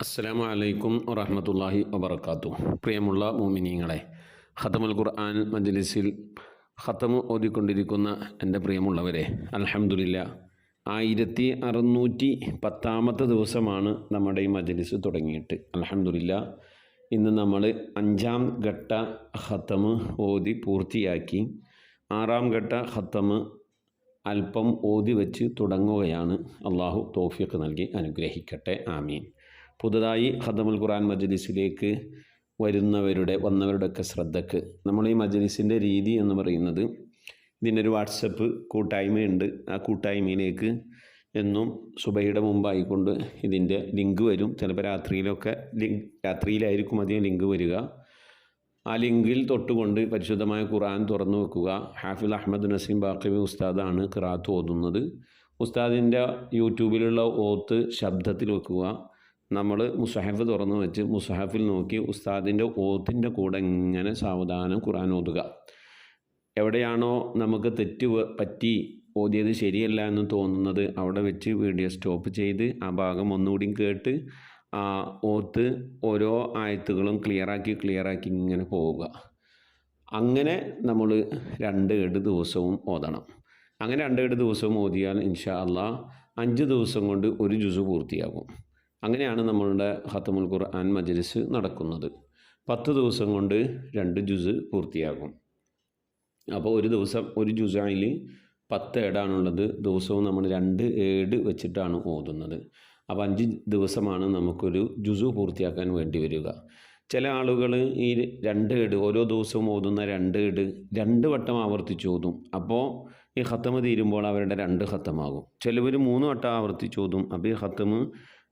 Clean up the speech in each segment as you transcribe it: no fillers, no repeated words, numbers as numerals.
അസ്സലാമു അലൈക്കും വറഹ്മത്തുള്ളാഹി വബറകാതുഹു. പ്രിയമുള്ള മുഅ്മിനീങ്ങളെ, ഖതമുൽ ഖുർആൻ മജ്ലിസിൽ ഖതമ് ഓതിക്കൊണ്ടിരിക്കുന്ന എൻ്റെ പ്രിയമുള്ളവരെ, അൽഹംദുലില്ലാഹ് 1610 ദിവസമാണ് നമ്മുടെ ഈ മജ്ലിസ് തുടങ്ങിയിട്ട്. അൽഹംദുലില്ലാഹ് ഇന്ന് നമ്മൾ 5-ാം ഘട്ട ഖതമ് ഓതി പൂർത്തിയാക്കി. 6-ാം ഘട്ട ഖതമ് അല്പം ഓതി വെച്ച് തുടങ്ങുകയാണ്. അള്ളാഹു തൗഫീഖ് നൽകി അനുഗ്രഹിക്കട്ടെ, ആമീൻ. പുതുതായി ഖതമുൽ ഖുർആൻ മജ്ലിസിലേക്ക് വന്നവരുടെയൊക്കെ ശ്രദ്ധയ്ക്ക്, നമ്മൾ ഈ മജ്ലിസിൻ്റെ രീതി എന്ന് പറയുന്നത്, ഇതിനൊരു വാട്സപ്പ് കൂട്ടായ്മയുണ്ട്. ആ കൂട്ടായ്മയിലേക്ക് എന്നും സുബഹിയുടെ മുമ്പായിക്കൊണ്ട് ഇതിൻ്റെ ലിങ്ക് വരും. ചിലപ്പോൾ രാത്രിയിലായിരിക്കും അധികം ലിങ്ക് വരിക. ആ ലിങ്കിൽ തൊട്ടുകൊണ്ട് പരിശുദ്ധമായ ഖുർആൻ തുറന്നു വെക്കുക. ഹാഫിൽ അഹമ്മദ് നസീം ബാഖവി ഉസ്താദാണ് ഖിറാഅത്ത് ഓതുന്നത്. ഉസ്താദിൻ്റെ യൂട്യൂബിലുള്ള ഓത്ത് ശബ്ദത്തിൽ വെക്കുക. നമ്മൾ മുസഹഫ് തുറന്നു വെച്ച് മുസഹഫിൽ നോക്കി ഉസ്താദിൻ്റെ ഓത്തിൻ്റെ കൂടെ ഇങ്ങനെ സാവധാനം ഖുർആൻ ഓതുക. എവിടെയാണോ നമുക്ക് തെറ്റ് പറ്റി ഓതിയത് ശരിയല്ല എന്ന് തോന്നുന്നത് അവിടെ വെച്ച് വീഡിയോ സ്റ്റോപ്പ് ചെയ്ത് ആ ഭാഗം ഒന്നുകൂടി കേട്ട് ആ ഓത്ത് ഓരോ ആയത്തുകളും ക്ലിയറാക്കി ഇങ്ങനെ പോവുക. അങ്ങനെ നമ്മൾ 2 ദിവസവും ഓതണം. അങ്ങനെ 2 ദിവസവും ഓതിയാൽ ഇൻഷാ അല്ലാഹ് 5 ദിവസം കൊണ്ട് ഒരു ജുസ് പൂർത്തിയാകും. അങ്ങനെയാണ് നമ്മളുടെ ഖതമുൽ ഖുർആൻ മജ്ലിസ് നടക്കുന്നത്. 10 ദിവസം കൊണ്ട് 2 ജുസ് പൂർത്തിയാകും. അപ്പോൾ ഒരു ദിവസം ഒരു ജുസായിൽ 10 ഏടാണുള്ളത്. ദിവസവും നമ്മൾ 2 ഏട് വെച്ചിട്ടാണ് ഓതുന്നത്. അപ്പോൾ 5 ദിവസമാണ് നമുക്കൊരു ജുസു പൂർത്തിയാക്കാൻ വേണ്ടി വരിക. ചില ആളുകൾ ഈ 2 ഏട് ഓരോ ദിവസവും ഓതുന്ന 2 ഏട് 2 വട്ടം ആവർത്തിച്ച് ഓതും. അപ്പോൾ ഈ ഖതമ് തീരുമ്പോൾ അവരുടെ 2 ഖതമാകും. ചിലവർ 3 വട്ടം ആവർത്തിച്ച് ഓതും. അപ്പോൾ ഈ ഖതമ്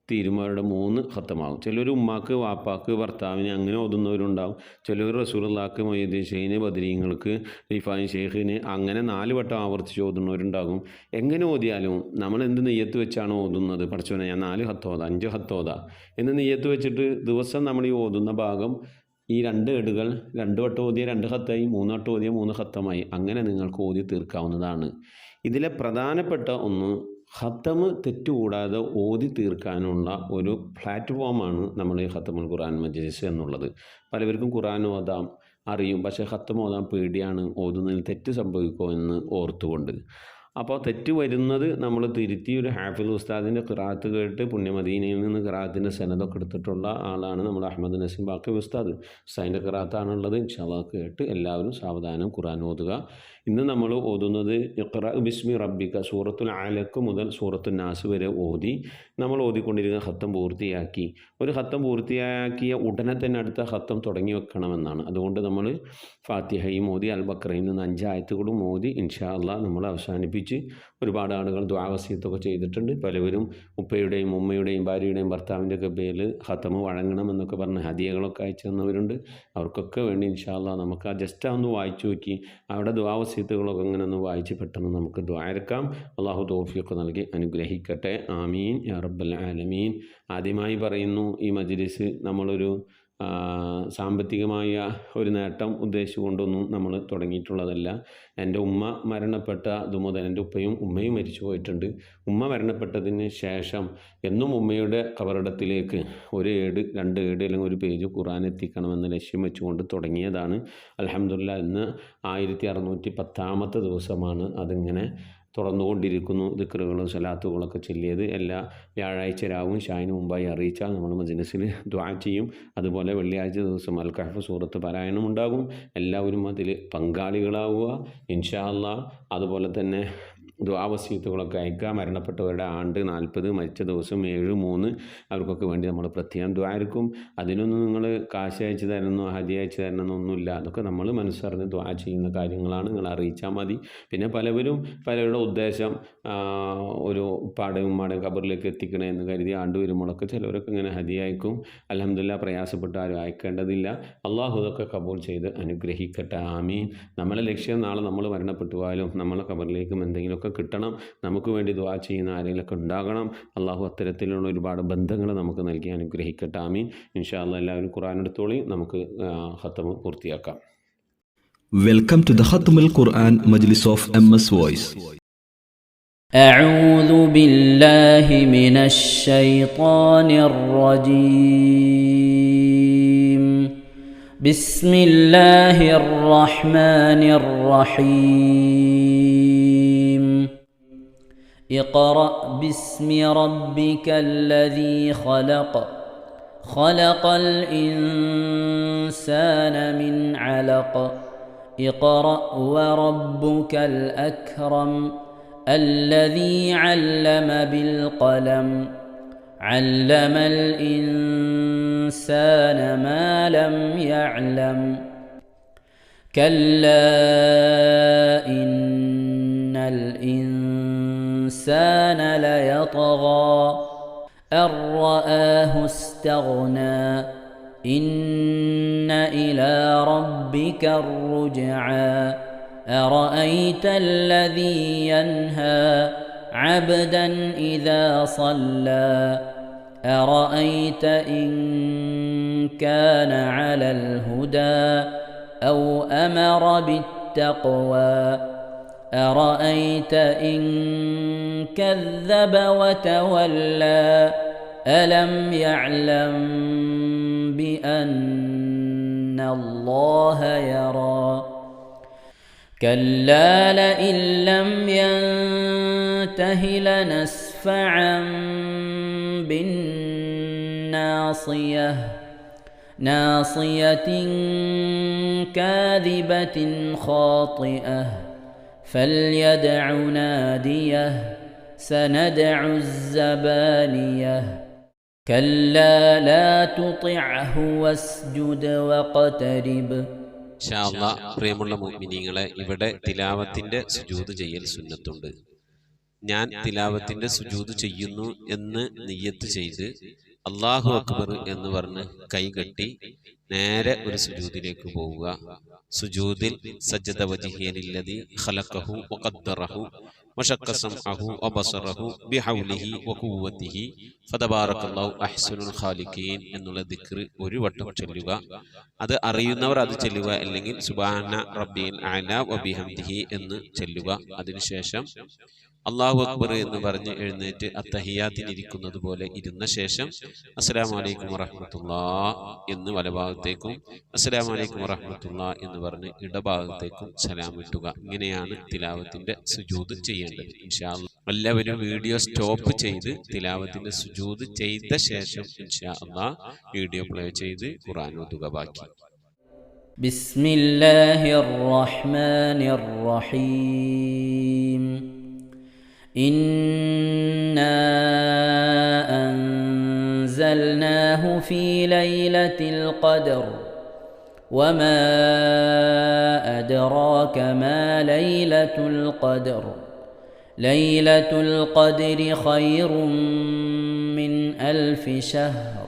തീരുമ്പോൾ അവരുടെ 3 ഖതമാകും. ചിലർ ഉമ്മാക്ക്, വാപ്പാക്ക്, ഭർത്താവിന് അങ്ങനെ ഓതുന്നവരുണ്ടാവും. ചിലർ റസൂലുള്ളാഹിക്ക്, മൊയ്യദ്ദീൻ ഷെയ്ഖിന്, ബദരീങ്ങൾക്ക്, റിഫായി ഷെയ്ഖിന് അങ്ങനെ 4 വട്ടം ആവർത്തിച്ച് ഓതുന്നവരുണ്ടാകും. എങ്ങനെ ഓതിയാലും നമ്മൾ എന്ത് നിയ്യത്ത് വെച്ചാണ് ഓതുന്നത്, പഠിച്ചോനെ ഞാൻ 4 ഖത്ത് ഓതാ, 5 ഖത്ത് ഓതാ എന്ന് നിയ്യത്ത് വെച്ചിട്ട് ദിവസം നമ്മൾ ഈ ഓതുന്ന ഭാഗം ഈ 2 ഏടുകൾ 2 വട്ടം ഓതിയ 2 ഖത്തായി, 3 വട്ടം ഓതിയ 3 ഖത്തമായി. അങ്ങനെ നിങ്ങൾക്ക് ഓതി തീർക്കാവുന്നതാണ്. ഇതിലെ പ്രധാനപ്പെട്ട ഒന്ന്, ഖതമ് തെറ്റുകൂടാതെ ഓതി തീർക്കാനുള്ള ഒരു പ്ലാറ്റ്ഫോമാണ് നമ്മൾ ഈ ഖതമുൽ ഖുർആൻ മജ്ലിസ് എന്നുള്ളത്. പലവർക്കും ഖുർആൻ ഓതാം അറിയും, പക്ഷേ ഖതം ഓതാൻ പേടിയാണ്, ഓതുന്നതിൽ തെറ്റ് സംഭവിക്കുമോ എന്ന് ഓർത്തുകൊണ്ട്. അപ്പോൾ തെറ്റ് വരുന്നത് നമ്മൾ തിരുത്തി ഒരു ഹാഫിൽ ഉസ്താദിൻ്റെ ഖിറാഅത്ത് കേട്ട് പുണ്യമദീനയിൽ നിന്ന് ഖിറാഅത്തിൻ്റെ സനദൊക്കെ എടുത്തിട്ടുള്ള ആളാണ് നമ്മൾ അഹമ്മദ് നസീം ബാഖവി ഉസ്താദ്. ഉസ്താദിൻ്റെ ഖിറാഅത്താണുള്ളത്. ഇൻഷാ അല്ലാഹ് കേട്ട് എല്ലാവരും സാവധാനം ഖുർആൻ ഓതുക. ഇന്ന് നമ്മൾ ഓതുന്നത് ഇഖ്റ ബിസ്മി റബ്ബിക സൂറത്തുൽ അലക്ക് മുതൽ സൂറത്തുൽ നാസ് വരെ ഓതി നമ്മൾ ഓതിക്കൊണ്ടിരിക്കുന്ന ഖത്തം പൂർത്തിയാക്കി. ഒരു ഖത്തം പൂർത്തിയാക്കിയ ഉടനെ തന്നെ അടുത്ത ഖത്തം തുടങ്ങി വെക്കണമെന്നാണ്. അതുകൊണ്ട് നമ്മൾ ഫാത്തിഹയും ഓതി അൽ ബഖറയിൽ നിന്ന് 5 ആയത്തുകളും ഓതി ഇൻഷാ അല്ലാഹ് നമ്മൾ അവസാനിപ്പിച്ച്. ഒരുപാട് ആളുകൾ ദുആ വസിയത്തൊക്കെ ചെയ്തിട്ടുണ്ട്. പലവരും ഉപ്പയുടെയും ഉമ്മയുടെയും ഭാര്യയുടെയും ഭർത്താവിൻ്റെയൊക്കെ പേരിൽ ഖതമ് വഴങ്ങണമെന്നൊക്കെ പറഞ്ഞ് ഹദിയകളൊക്കെ അയച്ചു തന്നവരുണ്ട്. അവർക്കൊക്കെ വേണ്ടി ഇൻഷാ അല്ലാഹ് നമുക്ക് ജസ്റ്റ് ഒന്ന് വായിച്ചു നോക്കി അവിടെ ദുആ വസിയത്തുകളൊക്കെ അങ്ങനെ ഒന്ന് വായിച്ച് പെട്ടെന്ന് നമുക്ക് ദുആരക്കാം. അള്ളാഹു തൗഫീഖ് നൽകി അനുഗ്രഹിക്കട്ടെ, ആമീൻ യാ റബ്ബൽ ആലമീൻ. ആദ്യമായി പറയുന്നു, ഈ മജ്ലിസ് നമ്മളൊരു സാമ്പത്തികമായ ഒരു നേട്ടം ഉദ്ദേശിച്ചുകൊണ്ടൊന്നും നമ്മൾ തുടങ്ങിയിട്ടുള്ളതല്ല. എൻ്റെ ഉമ്മ മരണപ്പെട്ട മുതൽ എൻ്റെ ഉപ്പയും ഉമ്മയും മരിച്ചു പോയിട്ടുണ്ട്. ഉമ്മ മരണപ്പെട്ടതിന് ശേഷം എന്നും ഉമ്മയുടെ ഖബറിടത്തിലേക്ക് 1 ഏട് 2 ഏട് അല്ലെങ്കിൽ 1 പേജ് ഖുർആൻ എത്തിക്കണമെന്ന ലക്ഷ്യം വെച്ചുകൊണ്ട് തുടങ്ങിയതാണ്. അൽഹംദുലില്ലാഹ് ഇന്ന് 1610 ദിവസമാണ് അതിങ്ങനെ തുറന്നുകൊണ്ടിരിക്കുന്നു. ദിക്റുകളും സലാത്തുകളൊക്കെ ചൊല്ലിയത് എല്ലാ വ്യാഴാഴ്ച രാവും ഷായിന് മുമ്പായി അറിയിച്ചാൽ നമ്മൾ മജ്ലിസിൽ ദുആ ചെയ്യും. അതുപോലെ വെള്ളിയാഴ്ച ദിവസം അൽ കഹ്ഫ് സൂറത്ത് പാരായണം ഉണ്ടാകും. എല്ലാവരും അതിൽ പങ്കാളികളാവുക ഇൻഷാ അല്ലാഹ്. അതുപോലെ തന്നെ ദുആ വസിയത്തുകളൊക്കെ അയക്കുക. മരണപ്പെട്ടവരുടെ ആണ്ട് 40, മരിച്ച ദിവസം 7, 3 അവർക്കൊക്കെ വേണ്ടി നമ്മൾ പ്രത്യേകം ദുആയിരിക്കും. അതിനൊന്നും നിങ്ങൾ കാശ് അയച്ചു തരണമെന്നോ ഹദിയ അയച്ചു തരണമെന്നൊന്നുമില്ല. അതൊക്കെ നമ്മൾ മനസ്സറിഞ്ഞ് ദുആ ചെയ്യുന്ന കാര്യങ്ങളാണ്. നിങ്ങൾ അറിയിച്ചാൽ മതി. പിന്നെ പലരുടെ ഉദ്ദേശം ഒരു ഉപ്പാടെയും ഉമ്മാടെയും ഖബറിലേക്ക് എത്തിക്കണേ എന്ന് കരുതി ആണ്ട് വരുമ്പോഴൊക്കെ ചിലവരൊക്കെ ഇങ്ങനെ ഹദിയ അയക്കും. അൽഹംദുലില്ലാഹ് പ്രയാസപ്പെട്ട ആരും അയക്കേണ്ടതില്ല. അള്ളാഹു ഇതൊക്കെ കബൂൽ ചെയ്ത് അനുഗ്രഹിക്കട്ടെ, ആമീൻ. നമ്മളെ ലക്ഷ്യം നാളെ നമ്മൾ മരണപ്പെട്ടു പോയാലും നമ്മളെ ഖബറിലേക്കും എന്തെങ്കിലുമൊക്കെ കിട്ടണം. നമുക്ക് വേണ്ടി ദുആ ചെയ്യുന്ന ആരെങ്കിലുമൊക്കെ ഉണ്ടാകണം. അള്ളാഹു അത്തരത്തിലുള്ള ഒരുപാട് ബന്ധങ്ങൾ നമുക്ക് നൽകി അനുഗ്രഹിക്കട്ടെ, ആമീൻ. ഇൻഷാ അല്ലാഹ് എല്ലാവരും ഖുർആൻ എടുത്തോളി. നമുക്ക് ഖതമ് പൂർത്തിയാക്കാം. Welcome to the Khatmul Quran Majlis of MS Voice. أعوذ بالله من الشيطان الرجيم. بسم الله الرحمن الرحيم. اقرأ باسم ربك الذي خلق. خلق الإنسان من علق. اقرأ وربك الأكرم الذي علم بالقلم. علم الإنسان ما لم يعلم. كلا إن الإنسان ليطغى أن رآه استغنى. إن إلى ربك الرجعى. أرأيت الذي ينهى عبدا إذا صلى. أرأيت إن كان على الهدى أو أمر بالتقوى. أرأيت إن كذب وتولى. ألم يعلم بأن الله يرى. كلا لئن لم ينته لنسفعا بالناصية. ناصية كاذبة خاطئة. فليدع ناديه. سندع الزبانية. كلا لا تطعه واسجد واقترب. ഇൻഷാ അല്ലാഹ് പ്രിയമുള്ള മുഅ്മിനീങ്ങളെ, ഇവിടെ തിലാവത്തിന്റെ സുജൂദ് ചെയ്യൽ സുന്നത്തുണ്ട്. ഞാൻ തിലാവത്തിന്റെ സുജൂദ് ചെയ്യുന്നു എന്ന് നിയ്യത്ത് ചെയ്ത് അല്ലാഹു അക്ബർ എന്ന് പറഞ്ഞ് കൈകെട്ടി നേരെ ഒരു സുജൂദിലേക്ക് പോവുക. സുജൂദിൽ സജ്ജദ വജ്ഹിയ ലില്ലദി ഖലഖഹു വഖദ്ദറഹു വശഖ്ഖ സമഅഹു വബസറഹു ബിഹൗലിഹി വഖുവ്വതിഹി ഫതബാറകല്ലാഹു അഹ്സനുൽ ഖാലിഖീൻ എന്നുള്ള ദിക്ർ ഒരു വട്ടം ചൊല്ലുക. അത് അറിയുന്നവർ അത് ചൊല്ലുക, അല്ലെങ്കിൽ സുബ്ഹാന റബ്ബിൽ അഅല വബിഹംദിഹി എന്ന് ചൊല്ലുക. അതിനുശേഷം അല്ലാഹു അക്ബർ എന്ന് പറഞ്ഞ് എഴുന്നേറ്റ് അത്തഹിയാത്തിനിരിക്കുന്നത് പോലെ ഇരുന്ന ശേഷം അസ്സലാമു അലൈക്കും വറഹ്മത്തുള്ളാഹ് എന്ന് വലഭാഗത്തേക്കും അസ്സലാമു അലൈക്കും വറഹ്മത്തുള്ളാഹ് എന്ന് പറഞ്ഞ് ഇടഭാഗത്തേക്കും സലാം ഇട്ടുക. ഇങ്ങനെയാണ് തിലാവത്തിന്റെ സുജൂദ് ചെയ്യേണ്ടത്. ഇൻഷാ അല്ലാഹ് എല്ലാവരും വീഡിയോ സ്റ്റോപ്പ് ചെയ്ത് തിലാവത്തിന്റെ സുജൂദ് ചെയ്ത ശേഷം ഇൻഷാ അല്ലാഹ് വീഡിയോ പ്ലേ ചെയ്ത് ഖുർആൻ ഓതുക. ബാക്കി ബിസ്മില്ലാഹിർ റഹ്മാനിർ റഹീം. إنا أنزلناه في ليلة القدر وما أدراك ما ليلة القدر. ليلة القدر خير من 1000 شهر.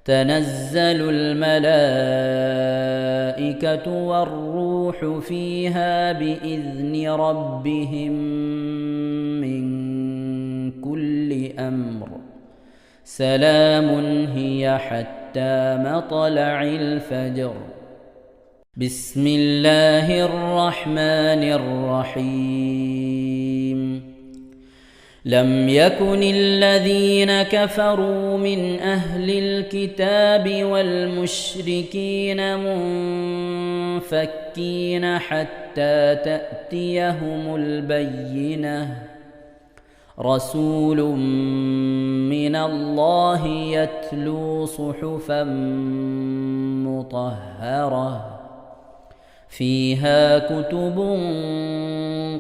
تنزل الملائكة والروح فيها بإذن ربهم من كل أمر. سلام هي حتى مطلع الفجر. بسم الله الرحمن الرحيم. لم يكن الذين كفروا من أهل الكتاب والمشركين منفكين حتى تأتيهم البينة. رسول من الله يتلو صحفا مطهرة فيها كتب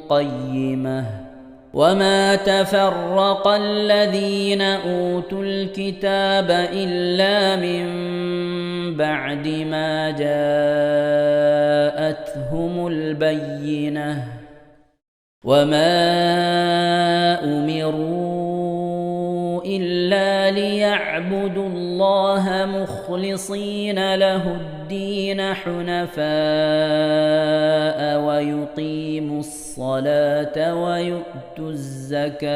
قيمة. وما تفرق الذين أوتوا الكتاب إلا من بعد ما جاءتهم البينة. وما أمروا إلا ليعبدوا الله مخلصين له الدين حنفاء ويقيموا الصلاة ويؤتوا الزكاة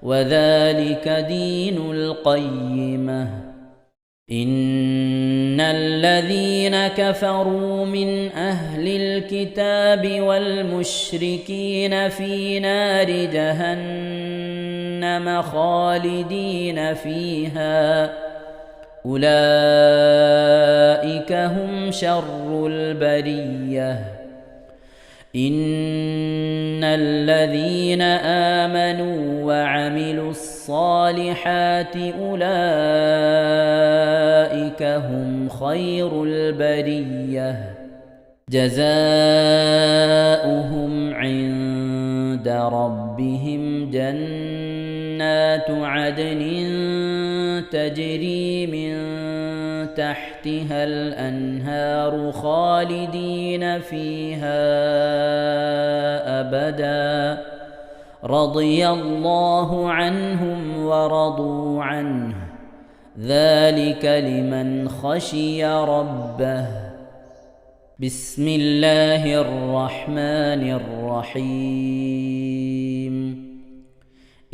وذلك دين القيمة. إن الذين كفروا من أهل الكتاب والمشركين في نار جهنم خالدين فيها أولئك هم شر البرية إن الذين آمنوا وعملوا الصالحات أولئك هم خير البرية جزاؤهم عند ربهم جنات عدن تجري من تحتها الأنهار خالدين فيها أبدا رضي الله عنهم ورضوا عنه ذلك لمن خشي ربه. بسم الله الرحمن الرحيم.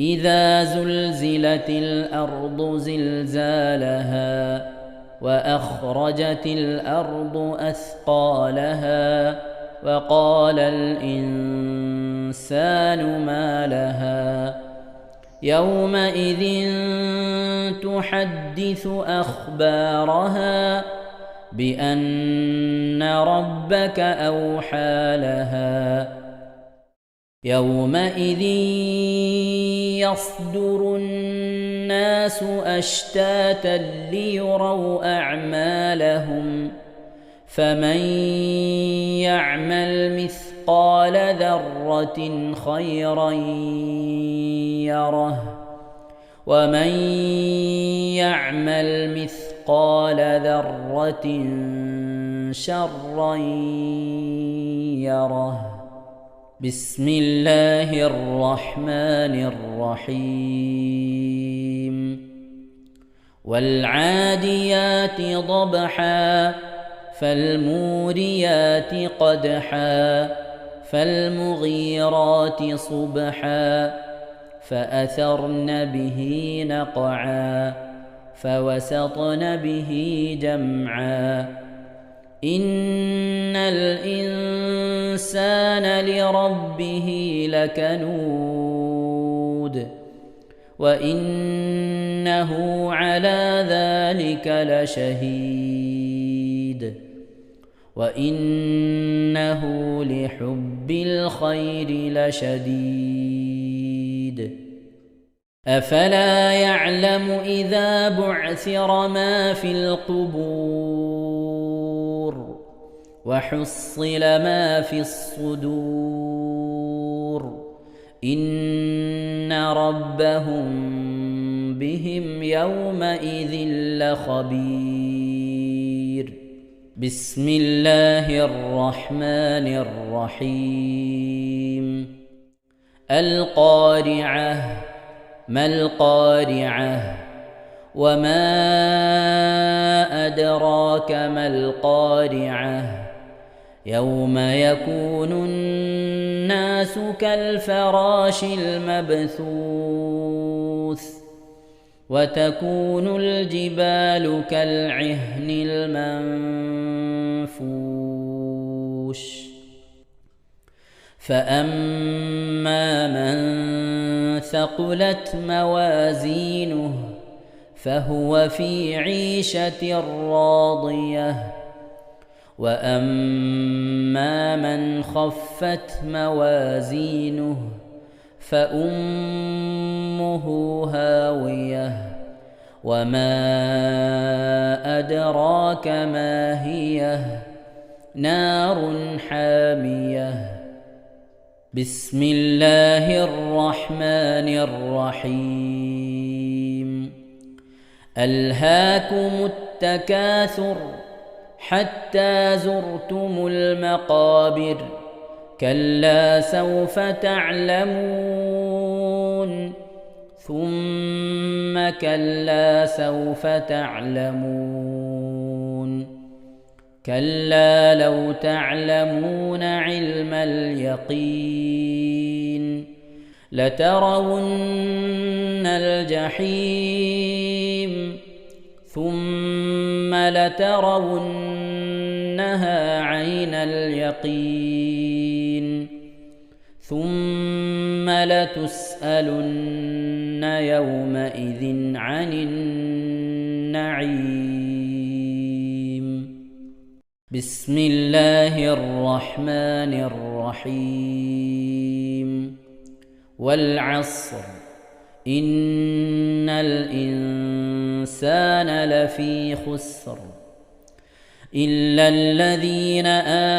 إذا زلزلت الأرض زلزالها وأخرجت الأرض أثقالها وقال الإنسان ما لها يومئذ تحدث أخبارها بأن ربك أوحى لها يومئذ يصدر الناس أشتاتا ليروا أعمالهم فمن يعمل مثقال ذرة خيرا يره ومن يعمل مثقال ذرة شرا يره. بسم الله الرحمن الرحيم. والعاديات ضبحا فالموريات قدحا فالمغيرات صبحا فأثرن به نقعا فوسطن به جمعا إن الإنسان لربه لكنود وإنه على ذلك لشهيد وإنه لحب الخير لشديد. أفلا يعلم إذا بعثر ما في القبور وحصل ما في الصدور إن ربهم بهم يومئذ لخبير. بسم الله الرحمن الرحيم. القارعة ما القارعة وما أدراك ما القارعة يوم يكون الناس كالفراش المبثوث وتكون الجبال كالعهن المنفوش فأما من ثقلت موازينه فهو في عيشة راضية وأما من خفت موازينه فأمه هاوية وما أدراك ما هي نار حامية. بسم الله الرحمن الرحيم. ألهاكم التكاثر حتى زرتم المقابر كلا سوف تعلمون ثم كلا سوف تعلمون كلا لو تعلمون علم اليقين لترون الجحيم ثم لترونها عين اليقين ثم لتسألن يومئذ عن النعيم. بسم الله الرحمن الرحيم. والعصر إن الإنسان لفي خسر إلا الذين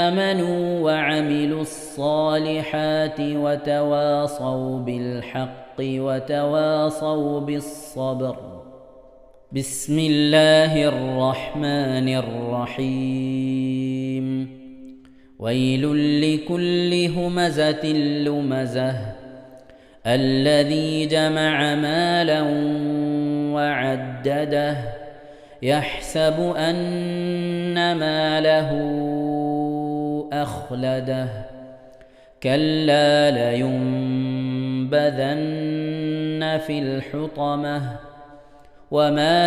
آمنوا وعملوا الصالحات وتواصوا بالحق وتواصوا بالصبر. بسم الله الرحمن الرحيم. ويل لكل همزة لمزة الذي جمع مالا وعدده يحسب أن ماله أخلده كلا لينبذن في الحطمة وما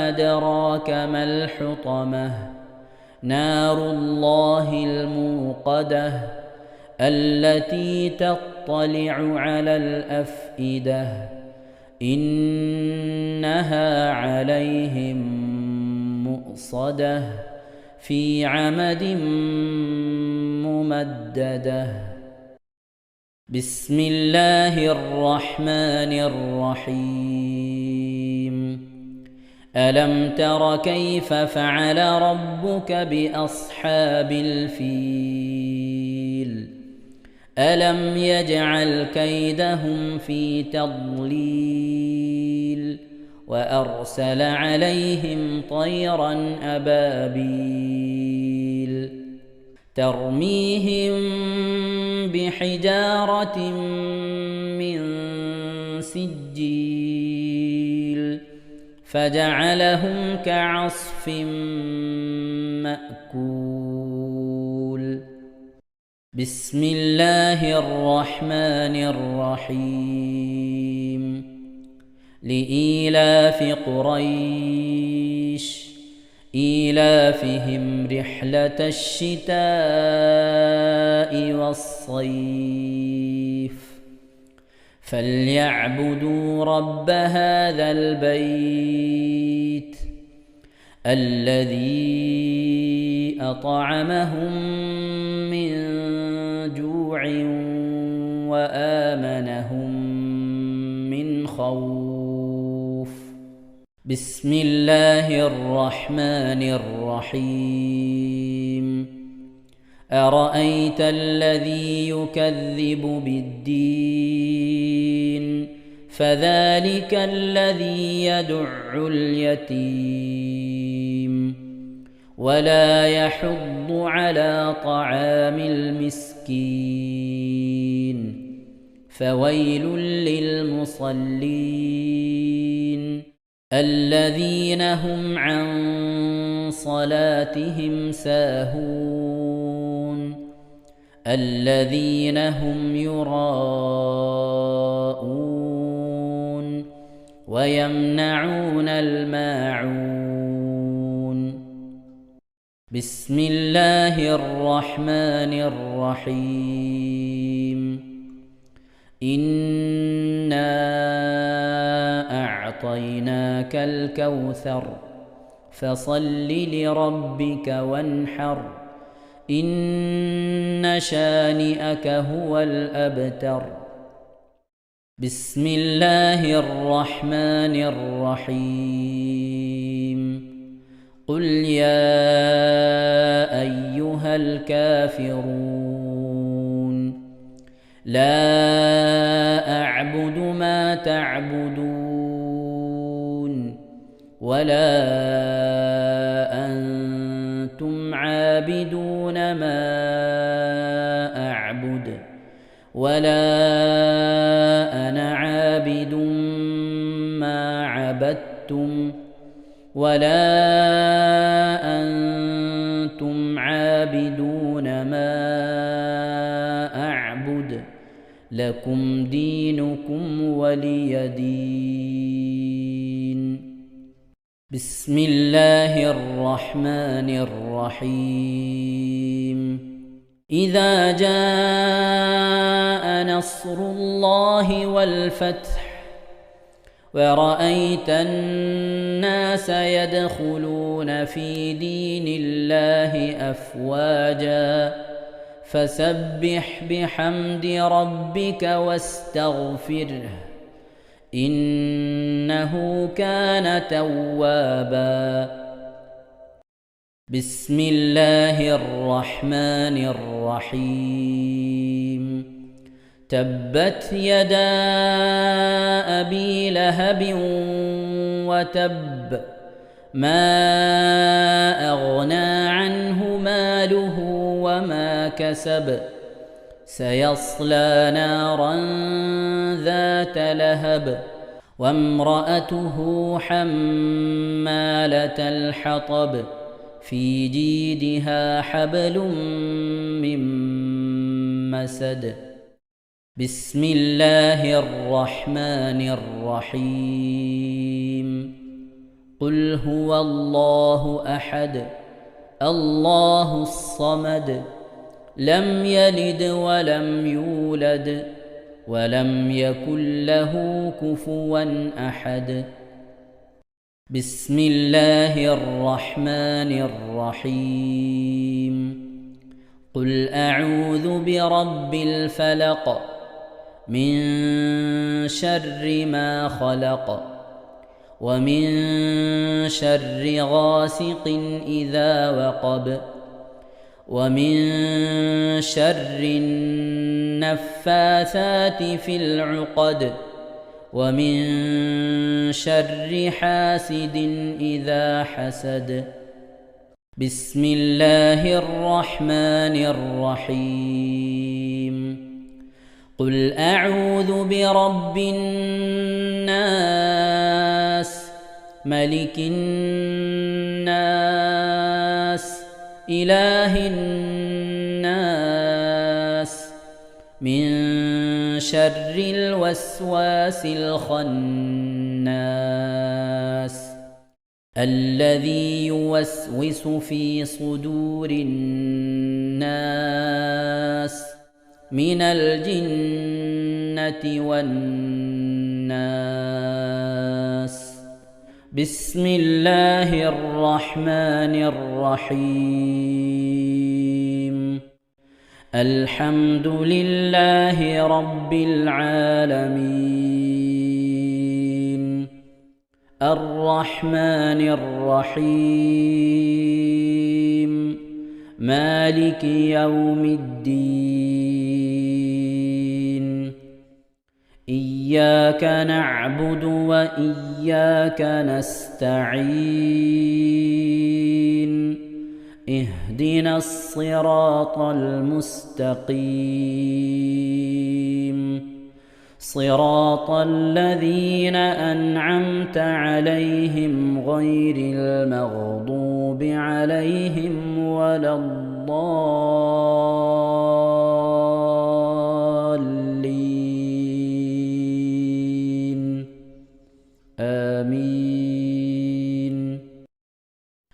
أدراك ما الحطمة نار الله الموقدة التي تطلع على الأفئدة إنها عليهم مؤصدة في عمد ممددة. بسم الله الرحمن الرحيم. ألم تر كيف فعل ربك بأصحاب الفيل ألم يجعل كيدهم في تضليل وأرسل عليهم طيرا أبابيل ترميهم بحجارة من سجيل فجعلهم كعصف مأكول. بسم الله الرحمن الرحيم. لإيلاف قريش إيلافهم رحلة الشتاء والصيف فليعبدوا رب هذا البيت الذي أطعمهم من جوع وآمنهم من خوف. بسم الله الرحمن الرحيم. أرأيت الذي يكذب بالدين فذلك الذي يدع اليتيم ولا يحض على طعام المسكين فويل للمصلين الذين هم عن صلاتهم ساهون الذين هم يراءون ويمنعون الماعون. بسم الله الرحمن الرحيم. إنا أعطيناك الكوثر فصل لربك وانحر إن شانئك هو الأبتر. بسم الله الرحمن الرحيم. قل يا أيها الكافرون لا أعبد ما تعبدون ولا أنتم عابدون ما أعبد ولا أنا عابد ما عبدتم ولا أنتم عابدون ما أعبد لكم دينكم ولي دين. بسم الله الرحمن الرحيم إذا جاء نصر الله والفتح ورأيت الناس يدخلون في دين الله أفواجا فسبح بحمد ربك واستغفره إنه كان توابا بسم الله الرحمن الرحيم تبت يدا أبي لهب وتب ما أغنى عنه ماله وما كسب سيصلى نارا ذات لهب وامرأته حمالة الحطب في جيدها حبل من مسد بسم الله الرحمن الرحيم قل هو الله أحد الله الصمد لم يلد ولم يولد ولم يكن له كفوا أحد بسم الله الرحمن الرحيم قل أعوذ برب الفلق من شر ما خلق ومن شر غاسق إذا وقب ومن شر النفاثات في العقد ومن شر حاسد إذا حسد بسم الله الرحمن الرحيم قل أعوذ برب الناس ملك الناس إله الناس من شر الوسواس الخناس الذي يوسوس في صدور الناس من الجنة والناس بسم الله الرحمن الرحيم الحمد لله رب العالمين الرحمن الرحيم مالك يوم الدين إياك نعبد وإياك نستعين اهدنا الصراط المستقيم صراط الذين أنعمت عليهم غير المغضوب عليهم ولا الضالين آمين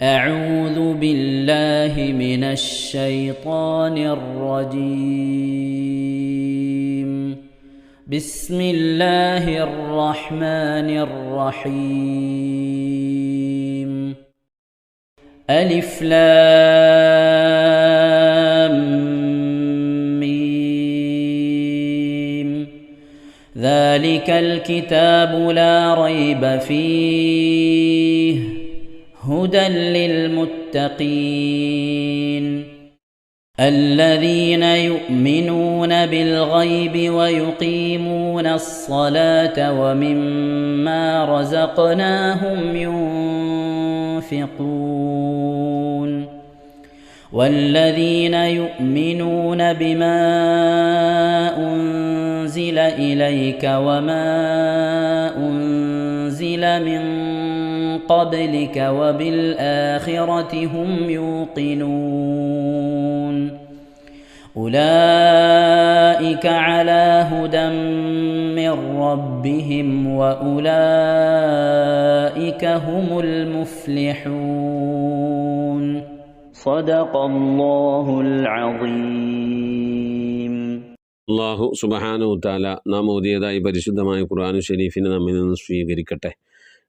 أعوذ بالله من الشيطان الرجيم بسم الله الرحمن الرحيم ألف لام ميم ذلك الكتاب لا ريب فيه هدى للمتقين الذين يؤمنون بالغيب ويقيمون الصلاة ومما رزقناهم ينفقون والذين يؤمنون بما أنزل إليك وما أنزل من قبلك وبالآخرة هم يوقنون أولئك على هدى من ربهم وأولئك هم المفلحون صدق الله العظيم. അള്ളാഹു സുബ്ഹാനഹു തആല നാം ഓതിയതായി പരിശുദ്ധമായ ഖുർആനുൽ ശരീഫിനെ നമ്മിൽ നിന്ന് സ്വീകരിക്കട്ടെ.